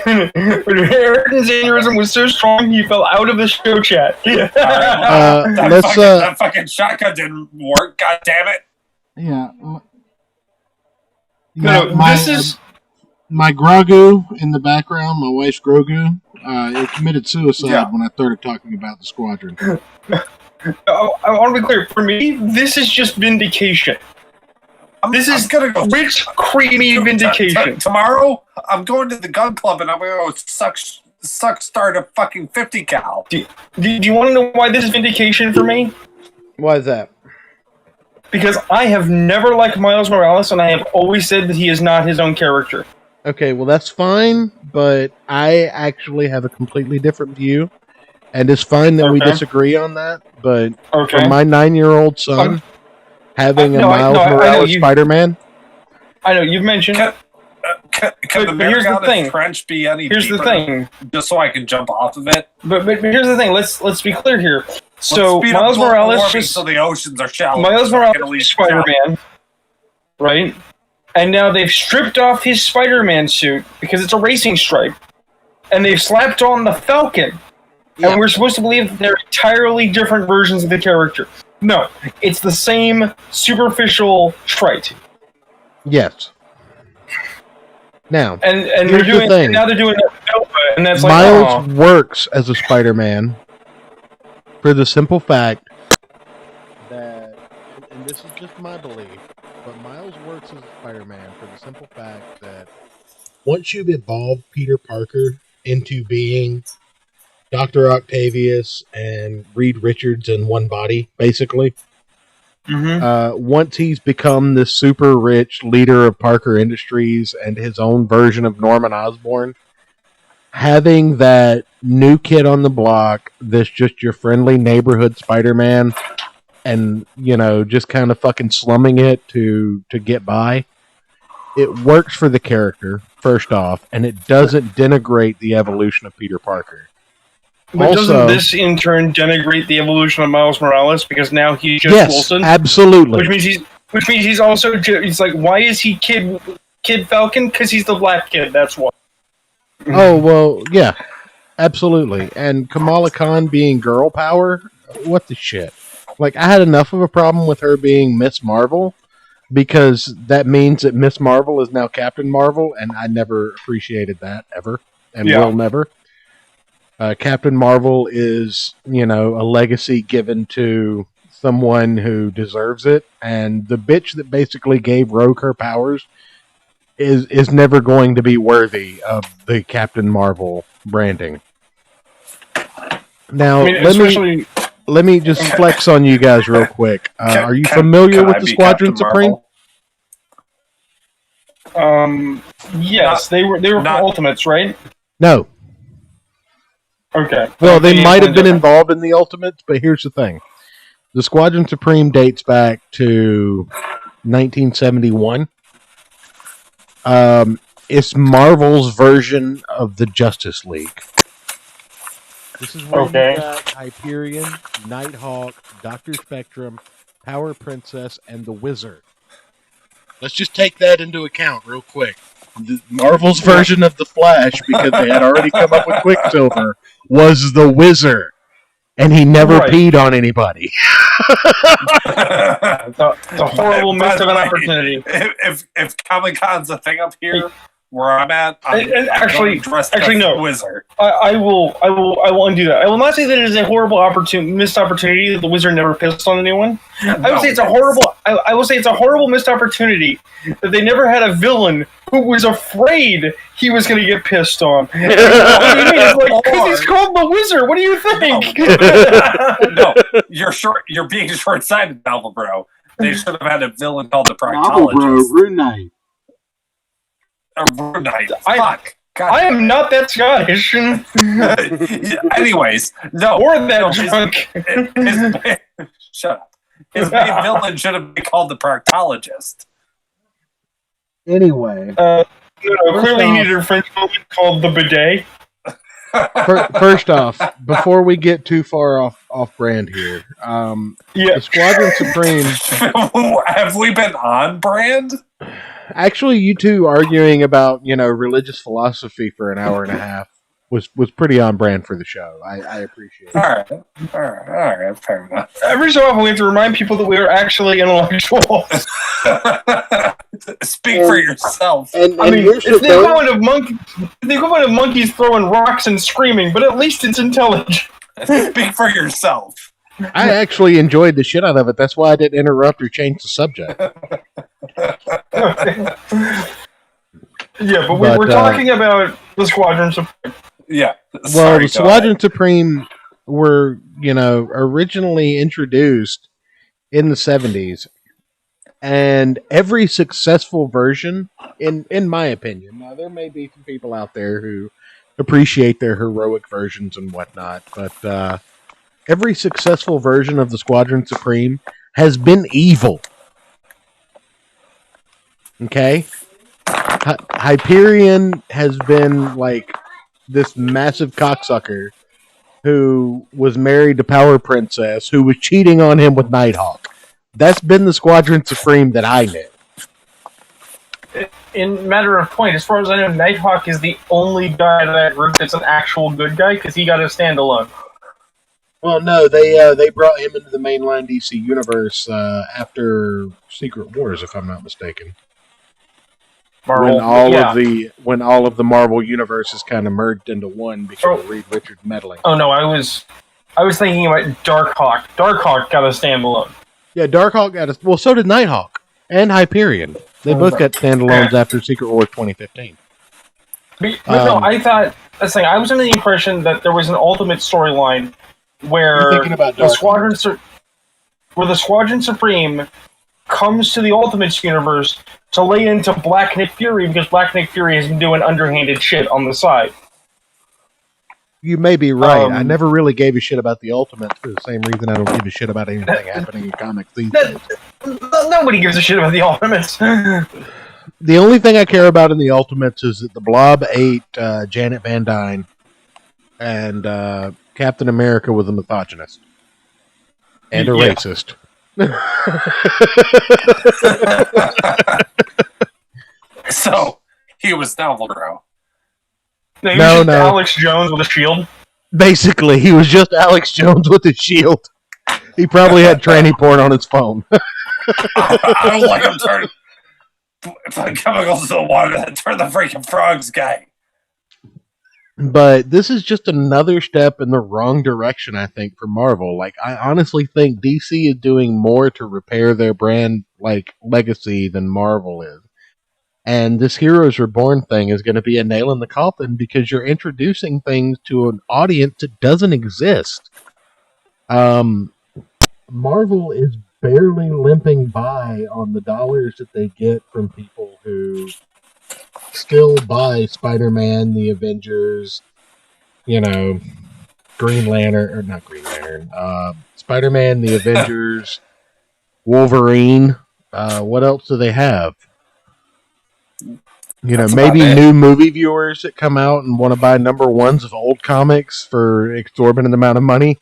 Ayrton's aneurysm was so strong, he fell out of the show chat. That fucking shotgun didn't work. God damn it! Yeah. This is my Grogu in the background. My wife's Grogu. It committed suicide when I started talking about the Squadron. I want to be clear. For me, this is just vindication. This is gonna go rich, creamy vindication. Tomorrow, I'm going to the gun club and I'm going to go start a fucking 50 cal. Do you want to know why this is vindication for me? Why is that? Because I have never liked Miles Morales, and I have always said that he is not his own character. Okay, well that's fine, but I actually have a completely different view, and it's fine that we disagree on that. But for my 9-year-old son, having a Miles Morales Spider-Man, I know you've mentioned. Can the Mariana Trench be any Here's the thing. Just so I can jump off of it. But here's the thing. Let's be clear here. So Miles Morales so the oceans are shallow. Miles Morales is Spider-Man, right? and now they've stripped off his Spider-Man suit because it's a racing stripe, and they've slapped on the Falcon. Yeah. And we're supposed to believe that they're entirely different versions of the character. No, it's the same superficial trite. Yes. Now, And here's the thing. now they're doing Nova, and that's Miles works as a Spider-Man for the simple fact that, and this is just my belief, but Miles works as a Spider-Man for the simple fact that once you've evolved Peter Parker into being Dr. Octavius and Reed Richards in one body, basically, once he's become this super rich leader of Parker Industries and his own version of Norman Osborn, having that new kid on the block that's just your friendly neighborhood Spider-Man and, you know, just kind of fucking slumming it to get by, it works for the character, first off, and it doesn't denigrate the evolution of Peter Parker. But Also, doesn't this in turn denigrate the evolution of Miles Morales because now he's just yes, Wilson? absolutely. Which means he's also he's like, why is he Kid Falcon? Because he's the black kid. That's why. Oh well, yeah, absolutely. And Kamala Khan being girl power, what the shit? Like, I had enough of a problem with her being Miss Marvel because that means that Miss Marvel is now Captain Marvel, and I never appreciated that ever, and will never. Captain Marvel is, you know, a legacy given to someone who deserves it, and the bitch that basically gave Rogue her powers is never going to be worthy of the Captain Marvel branding. Now, let me just flex on you guys real quick. Are you familiar with the Squadron Supreme? Yes, they were from Ultimates, right? No. Okay. Well, they might have been involved in the Ultimates, but here's the thing. The Squadron Supreme dates back to 1971. It's Marvel's version of the Justice League. This is where you got Hyperion, Nighthawk, Dr. Spectrum, Power Princess, and the Wizard. Let's just take that into account real quick. Marvel's version of the Flash, because they had already come up with Quicksilver, was the Wizard, and he never peed on anybody. The horrible missed of an opportunity. If Comic Con's a thing up here where I'm at, I'm actually no. Wizard. I will undo that. I will not say that it is a horrible missed opportunity that the Wizard never pissed on anyone. I would say it's a horrible. I will say it's a horrible missed opportunity that they never had a villain who was afraid he was going to get pissed on. What do you mean? It's like, because he's called the Wizard. What do you think? No, you're being short-sighted, Novel Bro. They should have had a villain called the Proctologist. Novel Bro, RuneKnight. RuneKnight. Fuck. God. I am not that Scottish. Anyways, no. Or that drunk. Shut up. His main villain should have been called the Proctologist. Anyway. Clearly he needed a French villain called the Bidet. First off, before we get too far off brand here, the Squadron Supreme... Have we been on brand? Actually, you two arguing about, religious philosophy for an hour and a half was pretty on brand for the show. I appreciate it. All right, fair enough. Every so often we have to remind people that we are actually intellectuals. Speak for yourself. And it's the equivalent of monkeys throwing rocks and screaming, but at least it's intelligent. Speak for yourself. I actually enjoyed the shit out of it. That's why I didn't interrupt or change the subject. Yeah, but we're talking about the Squadron Supreme. Yeah. Well, the Squadron Supreme were, originally introduced in the 70s. And every successful version, in my opinion, now there may be some people out there who appreciate their heroic versions and whatnot, but every successful version of the Squadron Supreme has been evil. Okay? Hyperion has been like this massive cocksucker who was married to Power Princess who was cheating on him with Nighthawk. That's been the Squadron Supreme that I knew. in matter of point, as far as I know, Nighthawk is the only guy out of that group that's an actual good guy because he got a standalone. Well, no, they brought him into the mainline DC universe after Secret Wars, if I'm not mistaken. Marvel, When all of the Marvel universes kind of merged into one because of Reed Richards meddling. Oh no, I was thinking about Darkhawk. Darkhawk got a standalone. Yeah, Darkhawk got a... Well, so did Nighthawk and Hyperion. They both got standalones after Secret Wars 2015. But no, I thought... That's the thing, I was under the impression that there was an Ultimate storyline where the Squadron Supreme comes to the Ultimates universe to lay into Black Nick Fury because Black Nick Fury has been doing underhanded shit on the side. You may be right. I never really gave a shit about the Ultimates for the same reason I don't give a shit about anything happening in comics these days. Nobody gives a shit about the Ultimates. The only thing I care about in the Ultimates is that the Blob ate Janet Van Dyne and Captain America was a misogynist and a racist. So, he was down the row. No. Alex Jones with a shield. Basically, he was just Alex Jones with a shield. He probably had tranny porn on his phone. I don't like him turning chemicals to the water that turn the freaking frogs gay. But this is just another step in the wrong direction, I think, for Marvel. Like, I honestly think DC is doing more to repair their brand, like, legacy than Marvel is. And this Heroes Reborn thing is going to be a nail in the coffin because you're introducing things to an audience that doesn't exist. Marvel is barely limping by on the dollars that they get from people who still buy Spider-Man, the Avengers, Green Lantern, or not Green Lantern, Spider-Man, the Avengers, Wolverine. What else do they have? Maybe new movie viewers that come out and want to buy number ones of old comics for exorbitant amount of money.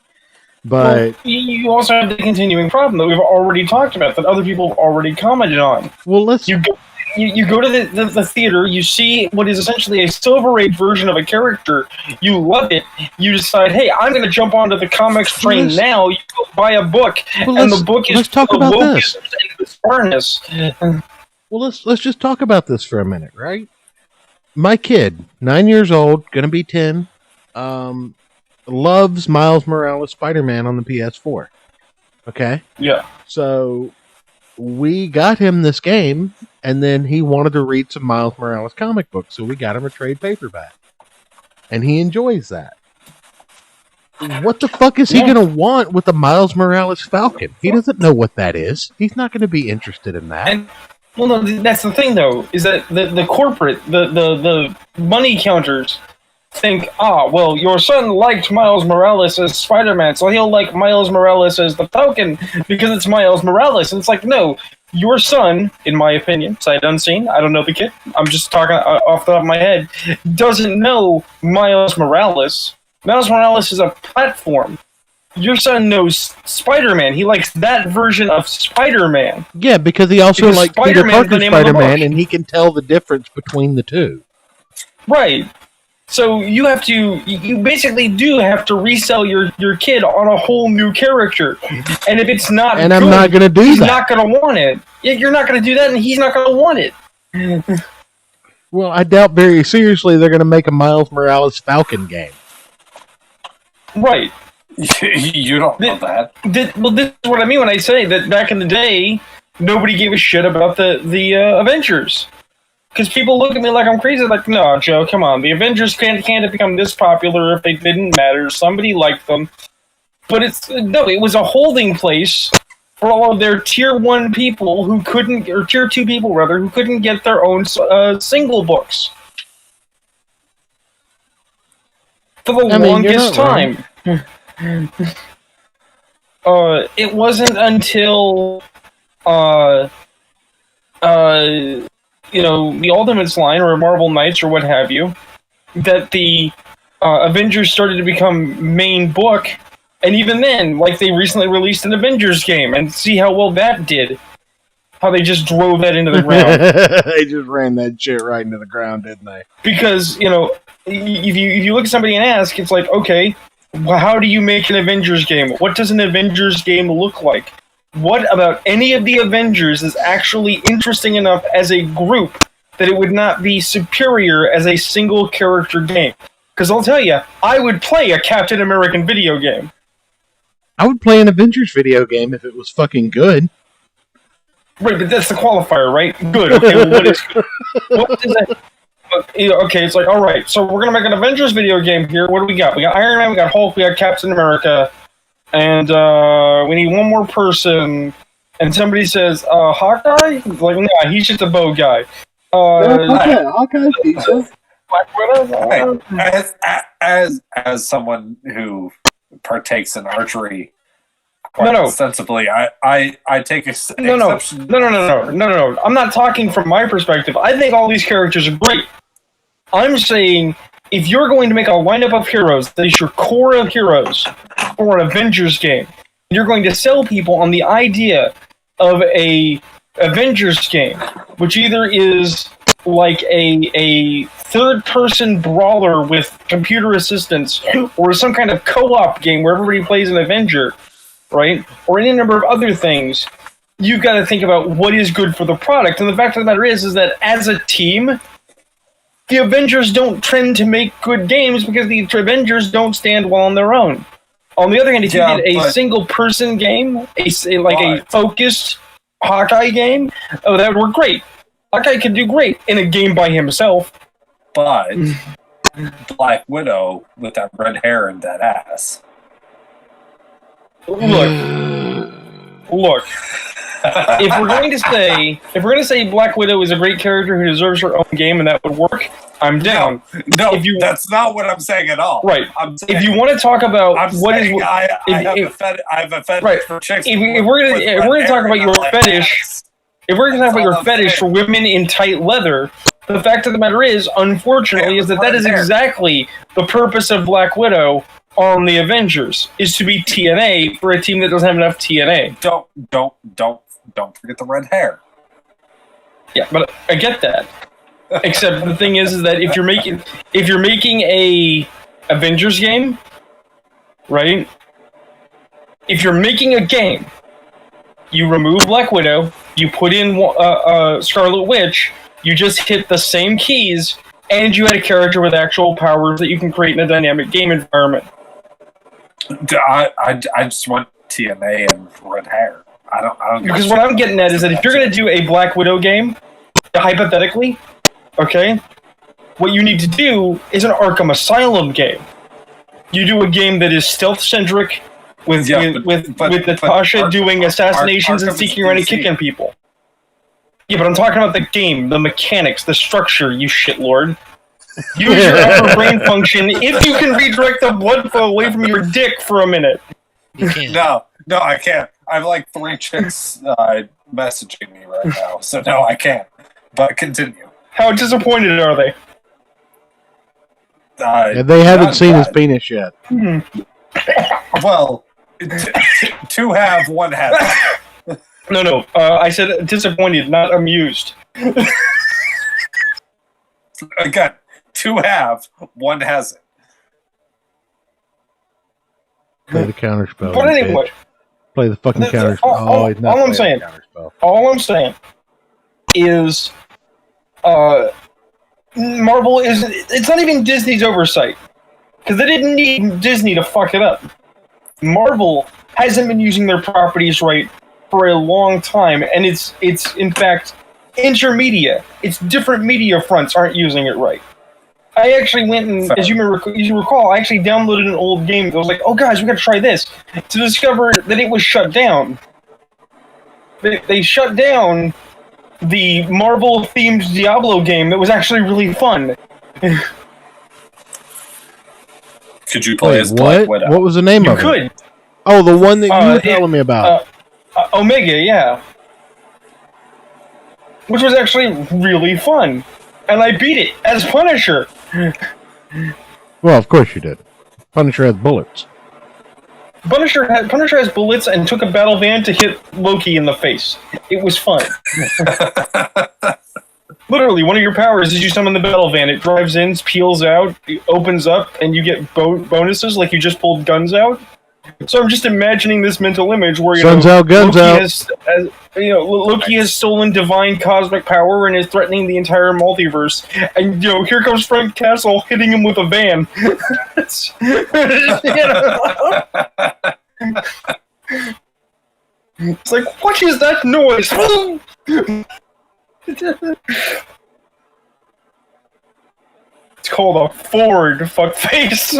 But you also have the continuing problem that we've already talked about, that other people have already commented on. Well, you go to the theater, you see what is essentially a Silver Age version of a character, you love it, you decide, hey, I'm going to jump onto the comics train now, you go buy a book, and the book is talk about this. Well, let's just talk about this for a minute, right? My kid, 9 years old, gonna be 10, loves Miles Morales Spider-Man on the PS4. Okay? Yeah. So we got him this game, and then he wanted to read some Miles Morales comic books, so we got him a trade paperback. And he enjoys that. What the fuck is he gonna want with the Miles Morales Falcon? He doesn't know what that is. He's not gonna be interested in that. Well, no, that's the thing, though, is that the corporate, the money counters think, well, your son liked Miles Morales as Spider-Man, so he'll like Miles Morales as the Falcon because it's Miles Morales. And it's like, no, your son, in my opinion, sight unseen, I don't know the kid, I'm just talking off the top of my head, doesn't know Miles Morales. Miles Morales is a platform. Your son knows Spider-Man. He likes that version of Spider-Man. Yeah, because he also likes Peter Parker Spider-Man, and he can tell the difference between the two. Right. So you basically do have to resell your kid on a whole new character. And if it's not good, I'm not going to do he's that. He's not going to want it. You're not going to do that, and he's not going to want it. Well, I doubt very seriously they're going to make a Miles Morales Falcon game. Right. You don't know that. Well, this is what I mean when I say that back in the day, nobody gave a shit about the Avengers. Because people look at me like I'm crazy, like, no, Joe, come on. The Avengers can't have become this popular if they didn't matter. Somebody liked them. But it was a holding place for all of their Tier 1 people who couldn't, or Tier 2 people, rather, who couldn't get their own single books. For the longest time. It wasn't until the Ultimates line or Marvel Knights or what have you that the Avengers started to become main book, and even then, like, they recently released an Avengers game and see how well that did. how they just drove that into the ground. They just ran that shit right into the ground, didn't they? Because, you know, if you look at somebody and ask, it's like, okay, well, how do you make an Avengers game? What does an Avengers game look like? What about any of the Avengers is actually interesting enough as a group that it would not be superior as a single character game? Because I'll tell you, I would play a Captain American video game. I would play an Avengers video game if it was fucking good. Right, but that's the qualifier, right? Good. Okay, well, what is good? What does that... Okay, it's like, all right, so we're going to make an Avengers video game here. What do we got? We got Iron Man, we got Hulk, we got Captain America, and we need one more person. And somebody says, Hawkeye? Like, nah, he's just a bow guy. Hawkeye's decent. Black Widow? As someone who partakes in archery No. sensibly, I take exception. No. I'm not talking from my perspective. I think all these characters are great. I'm saying, if you're going to make a lineup of heroes that is your core of heroes for an Avengers game, you're going to sell people on the idea of a Avengers game, which either is like a third-person brawler with computer assistance, or some kind of co-op game where everybody plays an Avenger, right? Or any number of other things. You've got to think about what is good for the product. And the fact of the matter is that as a team, the Avengers don't trend to make good games because the Avengers don't stand well on their own. On the other hand, if you did a single-person game, a focused Hawkeye game, oh, that would work great. Hawkeye could do great in a game by himself. But Black Widow with that red hair and that ass. Look. If we're going to say Black Widow is a great character who deserves her own game and that would work, I'm down. No, that's not what I'm saying at all. Right. If you want to talk about I have a fetish right. for chicks. If we're going to talk about your fetish, if we're going to talk about your fetish for women in tight leather, the fact of the matter is, unfortunately, is that is exactly the purpose of Black Widow on the Avengers, is to be TNA for a team that doesn't have enough TNA. Don't forget the red hair. Yeah, but I get that. Except the thing is that if you're making a Avengers game, right? If you're making a game, you remove Black Widow, you put in Scarlet Witch, you just hit the same keys, and you had a character with actual powers that you can create in a dynamic game environment. I just want TNA and red hair. I don't. Because what I'm getting at is that if you're going to do a Black Widow game, hypothetically, okay, what you need to do is an Arkham Asylum game. You do a game that is stealth-centric, with Natasha doing assassinations and sneaking around and kicking people. Yeah, but I'm talking about the game, the mechanics, the structure, you shitlord. Use your upper brain function if you can redirect the blood flow away from your dick for a minute. You can't. No, I can't. I have like 3 chicks messaging me right now, so no, I can't. But continue. How disappointed are they? They haven't seen his penis yet. Well, 2 have, 1 hasn't. No. I said disappointed, not amused. Again, 2 have, 1 hasn't. Play the counterspell. But anyway, play the fucking counterspell. All I'm saying is, Marvel it's not even Disney's oversight, because they didn't need Disney to fuck it up. Marvel hasn't been using their properties right for a long time, and it's in fact intermedia. It's different media fronts aren't using it right. I actually went and, as you recall, I actually downloaded an old game that was like, oh guys, we gotta try this, to discover that it was shut down. They shut down the Marvel-themed Diablo game that was actually really fun. Could you play as what? Black Widow? What was the name of it? You could. Oh, the one that you were telling me about. Omega, yeah. Which was actually really fun. And I beat it as Punisher. Well, of course you did. Punisher has bullets. Punisher has bullets and took a battle van to hit Loki in the face. It was fun. Literally, one of your powers is you summon the battle van. It drives in, peels out, it opens up, and you get bonuses like you just pulled guns out. So I'm just imagining this mental image where Suns out, guns Loki out. Loki has stolen divine cosmic power and is threatening the entire multiverse. And here comes Frank Castle hitting him with a van. It's like, what is that noise? It's called a Ford fuckface.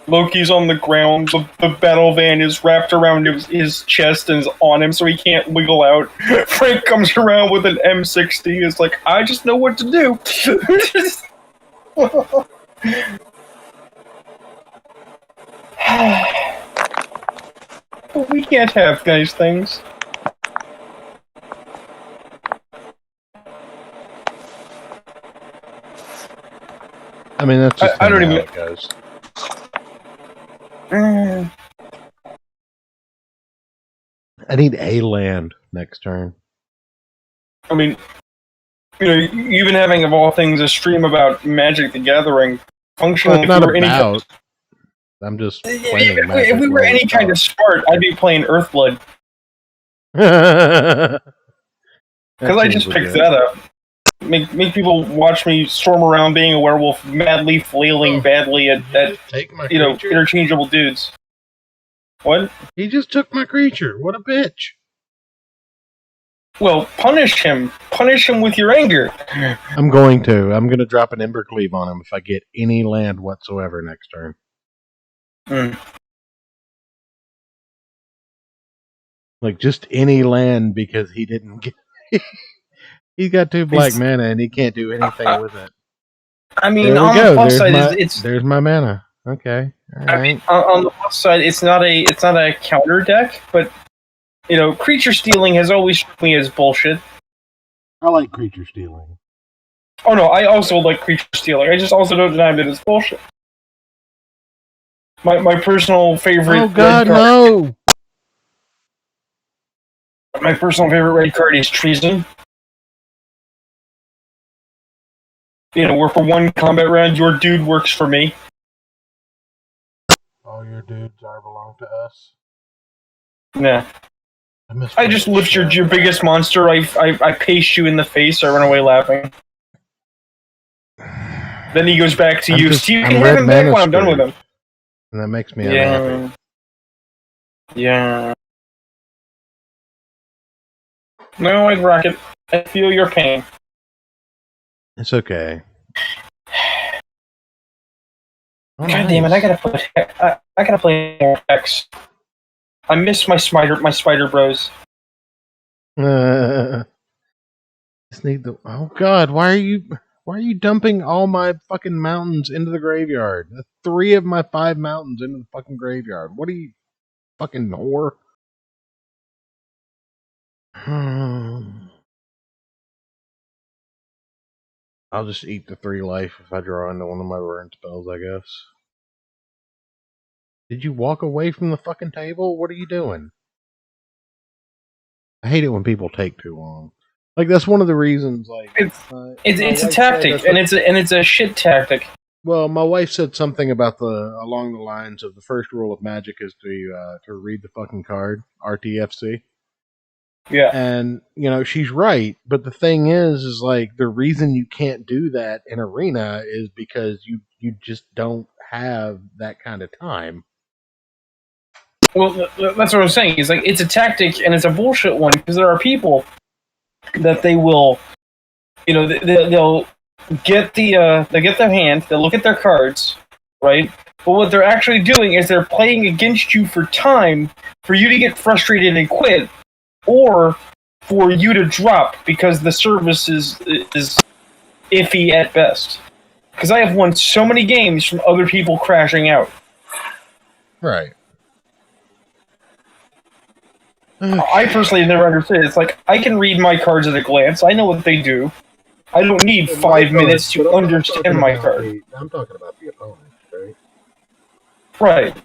Loki's on the ground. The battle van is wrapped around his chest and is on him, so he can't wiggle out. Frank comes around with an M60. It's like, I just know what to do. But we can't have nice things. I mean, that's just I don't how even- it goes. I need a land next turn. I mean, you've been having, of all things, a stream about Magic the Gathering. Functionally, Well, if not you were any about. I'm just playing if we were any kind of smart, I'd be playing Earthblood. Because I just picked that up. Make people watch me storm around being a werewolf, madly flailing badly at Take my creature? interchangeable dudes. What? He just took my creature. What a bitch. Well, punish him. Punish him with your anger. I'm going to drop an Embercleave on him if I get any land whatsoever next turn. Like, just any land because he didn't get... He's got 2 black mana and he can't do anything with it. I mean, There we on go. the plus side, There's my mana. Okay. All right. I mean, on the plus side, it's not a counter deck, but creature stealing has always struck me as bullshit. I like creature stealing. Oh no, I also like creature stealing. I just also don't deny that it's bullshit. My personal favorite. Oh God, red card, no! My personal favorite red card is Treason. Where for one combat round, your dude works for me. All your dudes belong to us. Nah. I just lift your biggest monster, I paste you in the face, I run away laughing. Then he goes back to you. Steve, you can have him back when I'm done with him. And that makes me unhappy. Yeah. No, I'd rock it. I feel your pain. It's okay. Oh, God damn it! I gotta play more X. I miss my spider bros. Just need the. Oh God! Why are you dumping all my fucking mountains into the graveyard? 3 of my 5 mountains into the fucking graveyard. What are you, fucking whore? I'll just eat the 3 life if I draw into one of my burn spells, I guess. Did you walk away from the fucking table? What are you doing? I hate it when people take too long. Like, that's one of the reasons. Like, it's a tactic, and it's a shit tactic. Well, my wife said something about along the lines of the first rule of Magic is to read the fucking card, RTFC. Yeah. And, she's right, but the thing is like, the reason you can't do that in Arena is because you just don't have that kind of time. Well, that's what I'm saying. It's like, it's a tactic, and it's a bullshit one, because there are people that they will, they'll get they get their hand, they'll look at their cards, right? But what they're actually doing is they're playing against you for time, for you to get frustrated and quit, or for you to drop because the service is iffy at best. Because I have won so many games from other people crashing out. Right. I personally never understood. It's like I can read my cards at a glance. I know what they do. I don't need 5 minutes to understand my card. I'm talking about the opponent, right? Right.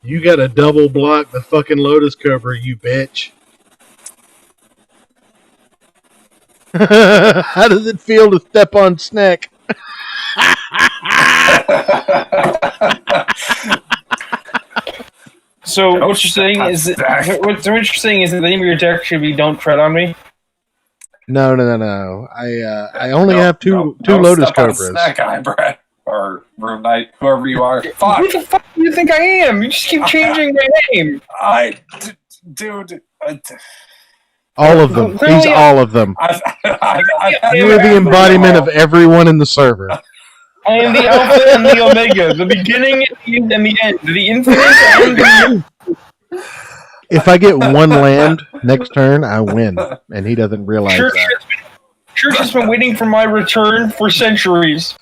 You got to double block the fucking Lotus Cobra, you bitch. How does it feel to step on Snack? So what you're saying is that what you're saying is that the name of your deck should be "Don't Tread on Me." No. I only have two Lotus Cobras. Snack Eye, Brett, or RuneKnight, whoever you are. Fuck. Who the fuck do you think I am? You just keep changing my name. Dude. All of them. He's all of them. You are the embodiment of everyone in the server. I am the Alpha and the Omega, the beginning and the end, the infinite and the end. If I get one land next turn, I win, and he doesn't realize that. Church has been waiting for my return for centuries.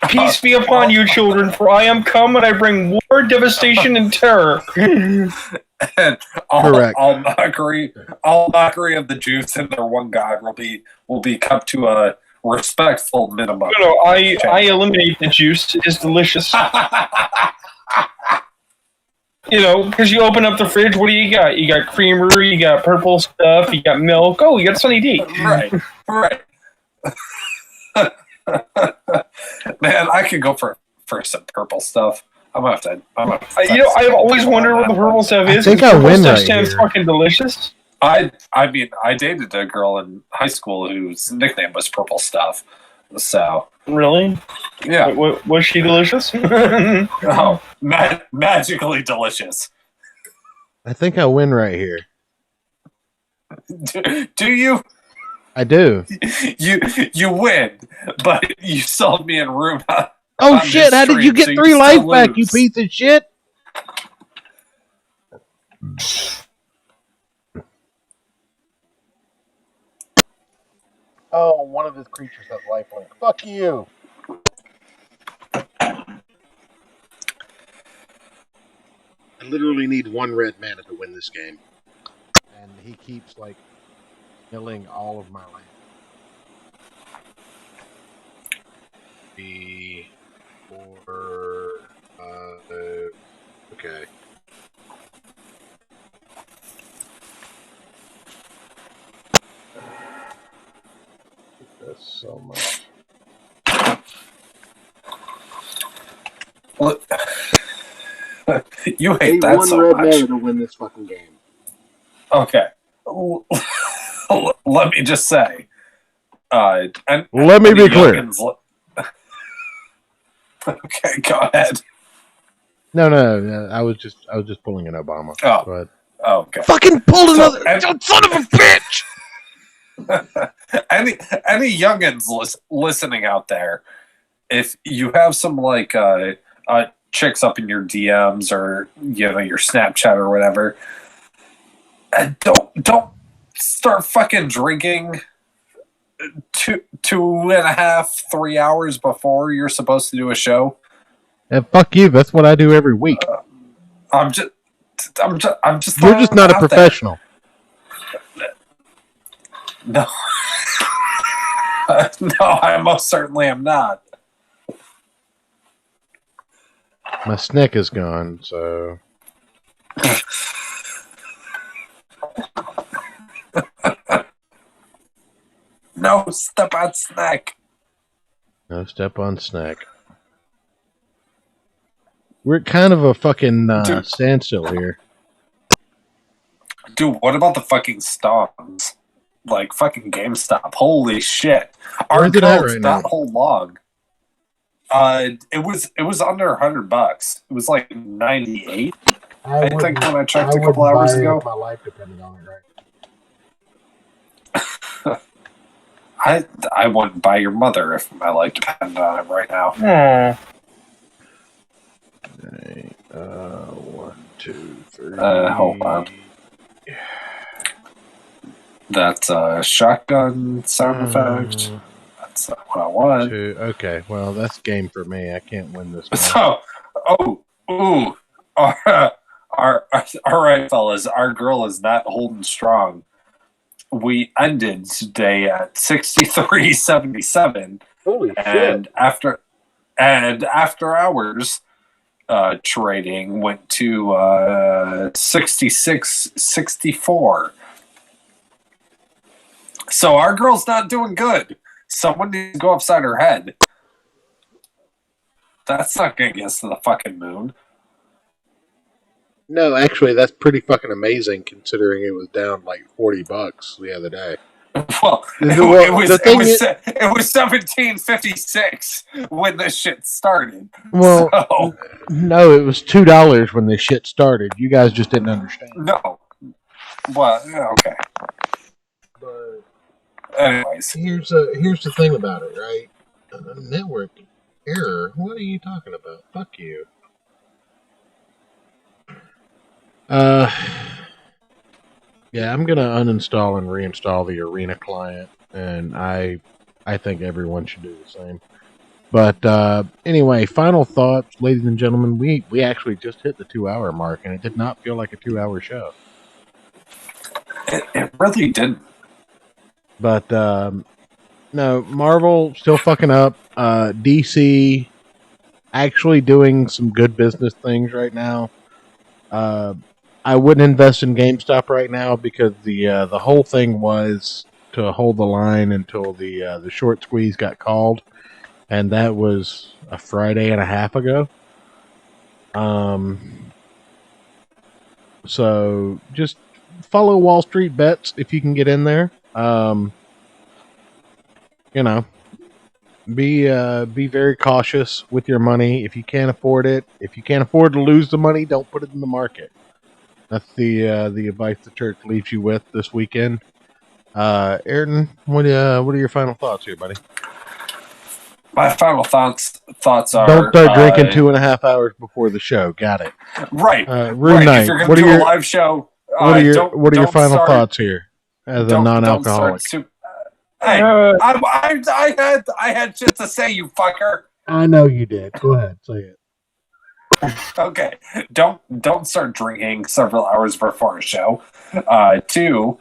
Peace be upon you, children, for I am come and I bring war, devastation, and terror. And Correct. all mockery of the Jews and their one God will be kept to a respectful minimum. No, I eliminate the juice. It is delicious. You know, because you open up the fridge, what do you got? You got creamery, you got purple stuff, you got milk. Oh, you got Sunny D. Right. Man, I could go for some purple stuff. I'm gonna have to. I've always wondered what the purple stuff is. I think I win stuff right sounds here. fucking delicious. I mean, I dated a girl in high school whose nickname was Purple Stuff. So Really? yeah, Was she delicious? oh, magically delicious. I think I win right here. Do you? I do. You win, but you sold me in room. Oh on shit! this How did you stream, get so 3 still life back, you lose. piece of shit? Oh, one of his creatures has lifelink. Fuck you. I literally need 1 red mana to win this game. And he keeps like killing all of my land. 3, 4, 5. Okay. That's so much. What? You I hate need that 1 so red much. mana to win this fucking game. Okay. Let me just say. And Let me be clear. Okay, go ahead. No. I was just pulling an Obama. Oh. But Okay. fucking pull another and- son of a bitch! any youngins listening out there, if you have some like chicks up in your DMs or your Snapchat or whatever, don't start fucking drinking 2.5, 3 hours before you're supposed to do a show. And fuck you. That's what I do every week. I'm just. You're just not a out there. professional. No. No, I most certainly am not. My snack is gone, so No, step on snack. no step on snack. We're kind of a fucking Dude. standstill here. Dude, what about the fucking stocks? Like fucking GameStop. Holy shit. Our Where's it at code's right now? that whole long. It was under $100. It was like 98. I think when I checked a couple hours ago. My life depended on it, right? I wouldn't buy your mother if my life depended on it right now. Aww. 1, 2, 3. Hold on. That's a shotgun sound effect. That's not what I want. 2. Okay, well that's game for me. I can't win this one. So, all right, fellas. Our girl is not holding strong. We ended today at 63.77, Holy and after hours, trading went to 66.64. So our girl's not doing good. Someone needs to go upside her head. That's not gonna get us to the fucking moon. No, actually, that's pretty fucking amazing considering it was down like $40 the other day. Well, it was 17.56 when this shit started. Well, So, no, it was $2 when this shit started. You guys just didn't understand. no. Well, okay. But Anyways, here's the thing about it, right? Network error. What are you talking about? Fuck you. Yeah, I'm gonna uninstall and reinstall the Arena client, and I think everyone should do the same. But anyway, final thoughts, ladies and gentlemen. We actually just hit the 2-hour mark, and it did not feel like a 2-hour show. it really didn't. But no, Marvel still fucking up. DC actually doing some good business things right now. I wouldn't invest in GameStop right now because the whole thing was to hold the line until the short squeeze got called, and that was a Friday and a half ago. So just follow Wall Street Bets if you can get in there. You know, be very cautious with your money if you can't afford it. If you can't afford to lose the money, don't put it in the market. That's the advice the church leaves you with this weekend. Ayrton, what are your final thoughts here, buddy? My final thoughts are Don't start drinking 2.5 hours before the show. Got it. Right. RuneKnight. Right. If you're gonna do a live show, what are your final thoughts here as a non-alcoholic? Hey, I had shit to say, you fucker. I know you did. Go ahead, say it. Okay, don't start drinking several hours before a show. 2,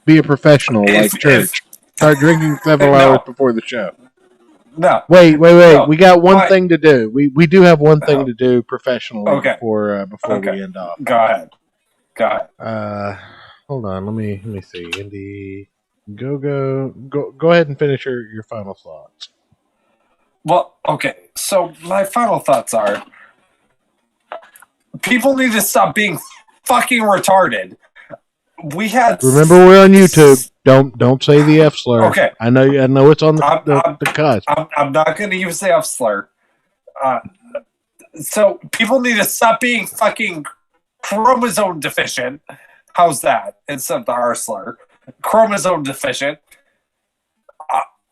be a professional like church. Start drinking several hours before the show. No. Wait. No. We got one thing to do. We do have one thing to do professionally before we end off. Go ahead. Hold on. Let me see. Indy, go ahead and finish your final thoughts. Well, okay. So my final thoughts are: people need to stop being fucking retarded. Remember, we're on YouTube. Don't say the F slur. Okay. I know it's on the cusp. I'm not going to use the F slur. So people need to stop being fucking chromosome deficient. How's that? Instead of the R slur, chromosome deficient.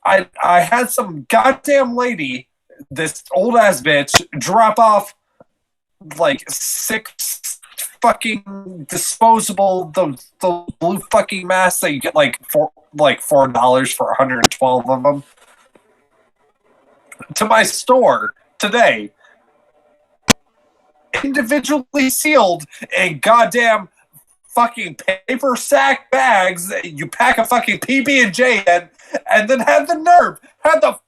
I had some goddamn lady, this old ass bitch, drop off like 6 fucking disposable the blue fucking masks that you get $4 for 112 of them to my store today, individually sealed in goddamn fucking paper sack bags that you pack a fucking PB&J in, and then had the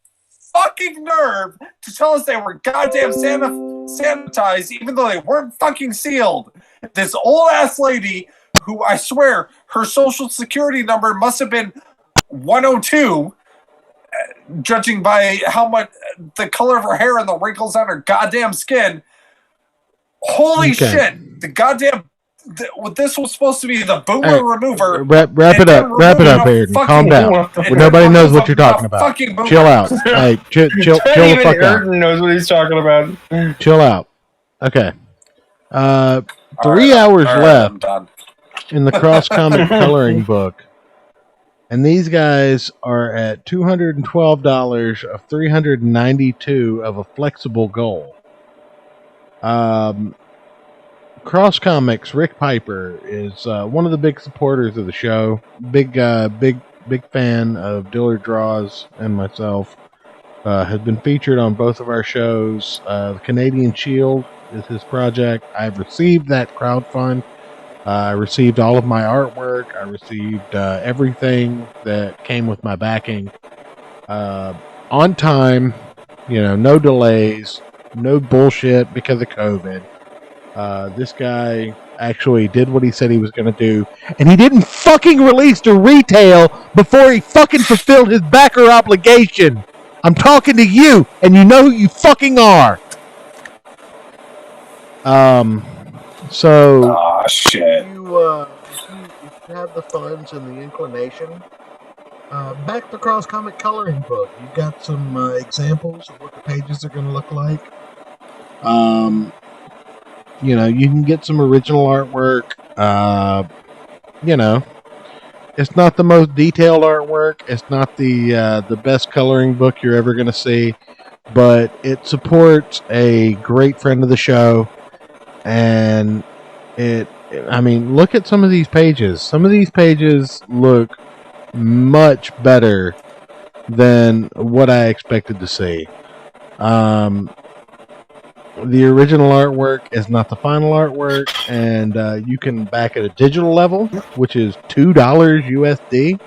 fucking nerve to tell us they were goddamn sanitized, even though they weren't fucking sealed. This old ass lady, who I swear her social security number must have been 102, judging by how much the color of her hair and the wrinkles on her goddamn skin. Holy shit! The goddamn. This was supposed to be the boomer remover. Wrap it up, Ayrton. Calm down. Nobody knows what you're talking about. Chill out. Hey, chill the fuck out. Ayrton knows what he's talking about. Chill out. Okay. 3 hours left in the cross-comic coloring book. And these guys are at $212 of $392 of a flexible goal. Cross Comics, Rick Piper is one of the big supporters of the show. Big fan of Dillard Draws and myself. Has been featured on both of our shows. The Canadian Shield is his project. I've received that crowdfund. I received all of my artwork. I received everything that came with my backing on time. No delays, no bullshit because of COVID. This guy actually did what he said he was going to do, and he didn't fucking release to retail before he fucking fulfilled his backer obligation. I'm talking to you, and you know who you fucking are. So Ah, shit. if you have the funds and the inclination, back the Cross Comic coloring book. You've got some examples of what the pages are going to look like. You can get some original artwork. It's not the most detailed artwork. It's not the best coloring book you're ever going to see, but it supports a great friend of the show. And look at some of these pages. Some of these pages look much better than what I expected to see. The original artwork is not the final artwork, and you can back at a digital level, which is $2 USD.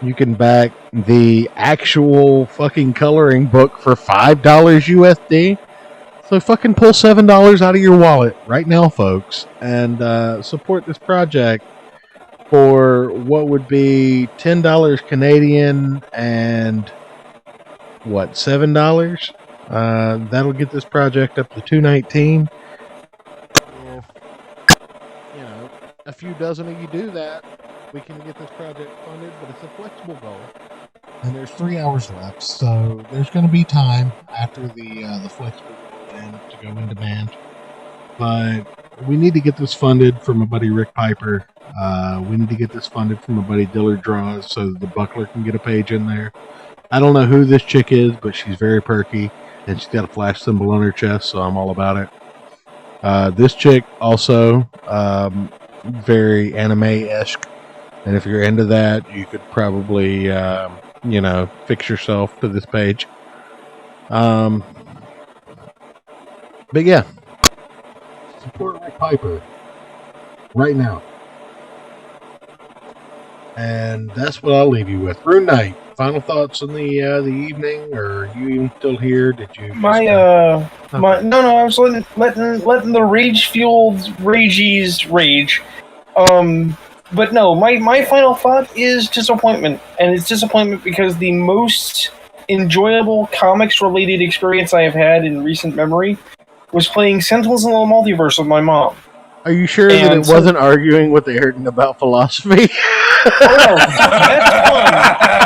You can back the actual fucking coloring book for $5 USD. So fucking pull $7 out of your wallet right now, folks, and support this project for what would be $10 Canadian and what, $7? That'll get this project up to $2.19. If a few dozen of you do that, we can get this project funded, but it's a flexible goal. And there's 3 hours left, so there's going to be time after the flexible goal end to go in demand. But we need to get this funded from my buddy Rick Piper. We need to get this funded from my buddy Dillard Draws so that the Buckler can get a page in there. I don't know who this chick is, but she's very perky, and she's got a flash symbol on her chest, so I'm all about it. This chick also very anime-esque, and if you're into that, you could probably fix yourself to this page. But yeah, support Rick Piper right now, and that's what I'll leave you with. RuneKnight, final thoughts on the evening, or are you even still here? Did you? No, I was letting the rage-fueled ragies rage. But no, my final thought is disappointment, and it's disappointment because the most enjoyable comics-related experience I have had in recent memory was playing Sentinels in the Multiverse with my mom. Are you sure that it wasn't arguing with Ayrton about philosophy? Oh, that's fun,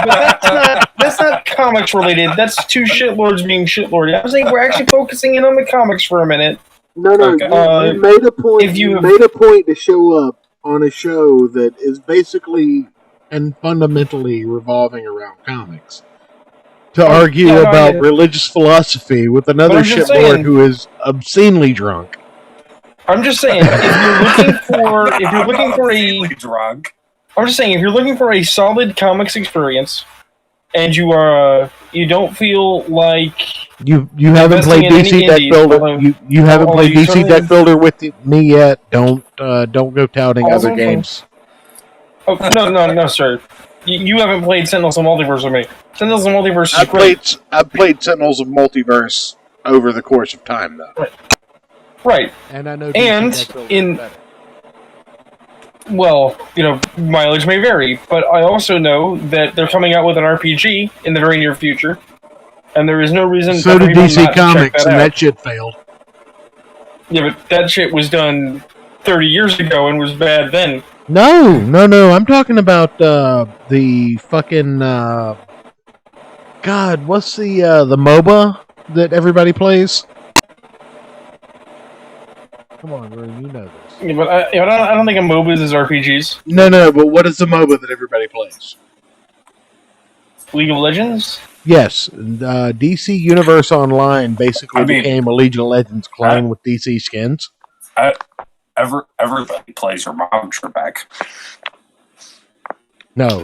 but that's not comics related. That's two shitlords being shitlords. I was saying we're actually focusing in on the comics for a minute. No, Okay. you made a point. You made a point to show up on a show that is basically and fundamentally revolving around comics to argue about religious philosophy with another shitlord who is obscenely drunk. I'm just saying, if you're looking for a solid comics experience, and you don't feel like you haven't played DC Deck Builder, you haven't played DC Deck Builder with me yet. Don't go touting other games. Oh no, sir. You haven't played Sentinels of Multiverse with me. Sentinels of Multiverse is great. I've played Sentinels of Multiverse over the course of time, though. Right. And I know DC Deck Builder is better. Well, mileage may vary, but I also know that they're coming out with an RPG in the very near future, and there is no reason. So did DC Comics, and that shit failed. Yeah, but that shit was done 30 years ago and was bad then. No. I'm talking about the fucking God. What's the MOBA that everybody plays? Come on, Rune, you know this. Yeah, but I don't think a MOBA is RPGs. No, but what is the MOBA that everybody plays? League of Legends? Yes, DC Universe Online basically became a Legion of Legends clone with DC skins. Everybody plays your mom Trebek. No.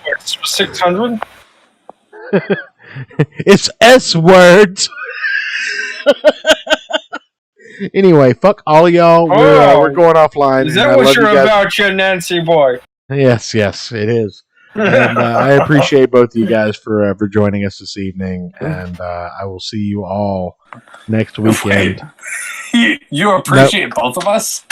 It's 600? It's S words. Anyway, fuck all of y'all. We're going offline. Is and that I what love you're you guys. about, you Nancy boy? Yes, it is. And I appreciate both of you guys for joining us this evening. And I will see you all next weekend. Wait, you appreciate both of us?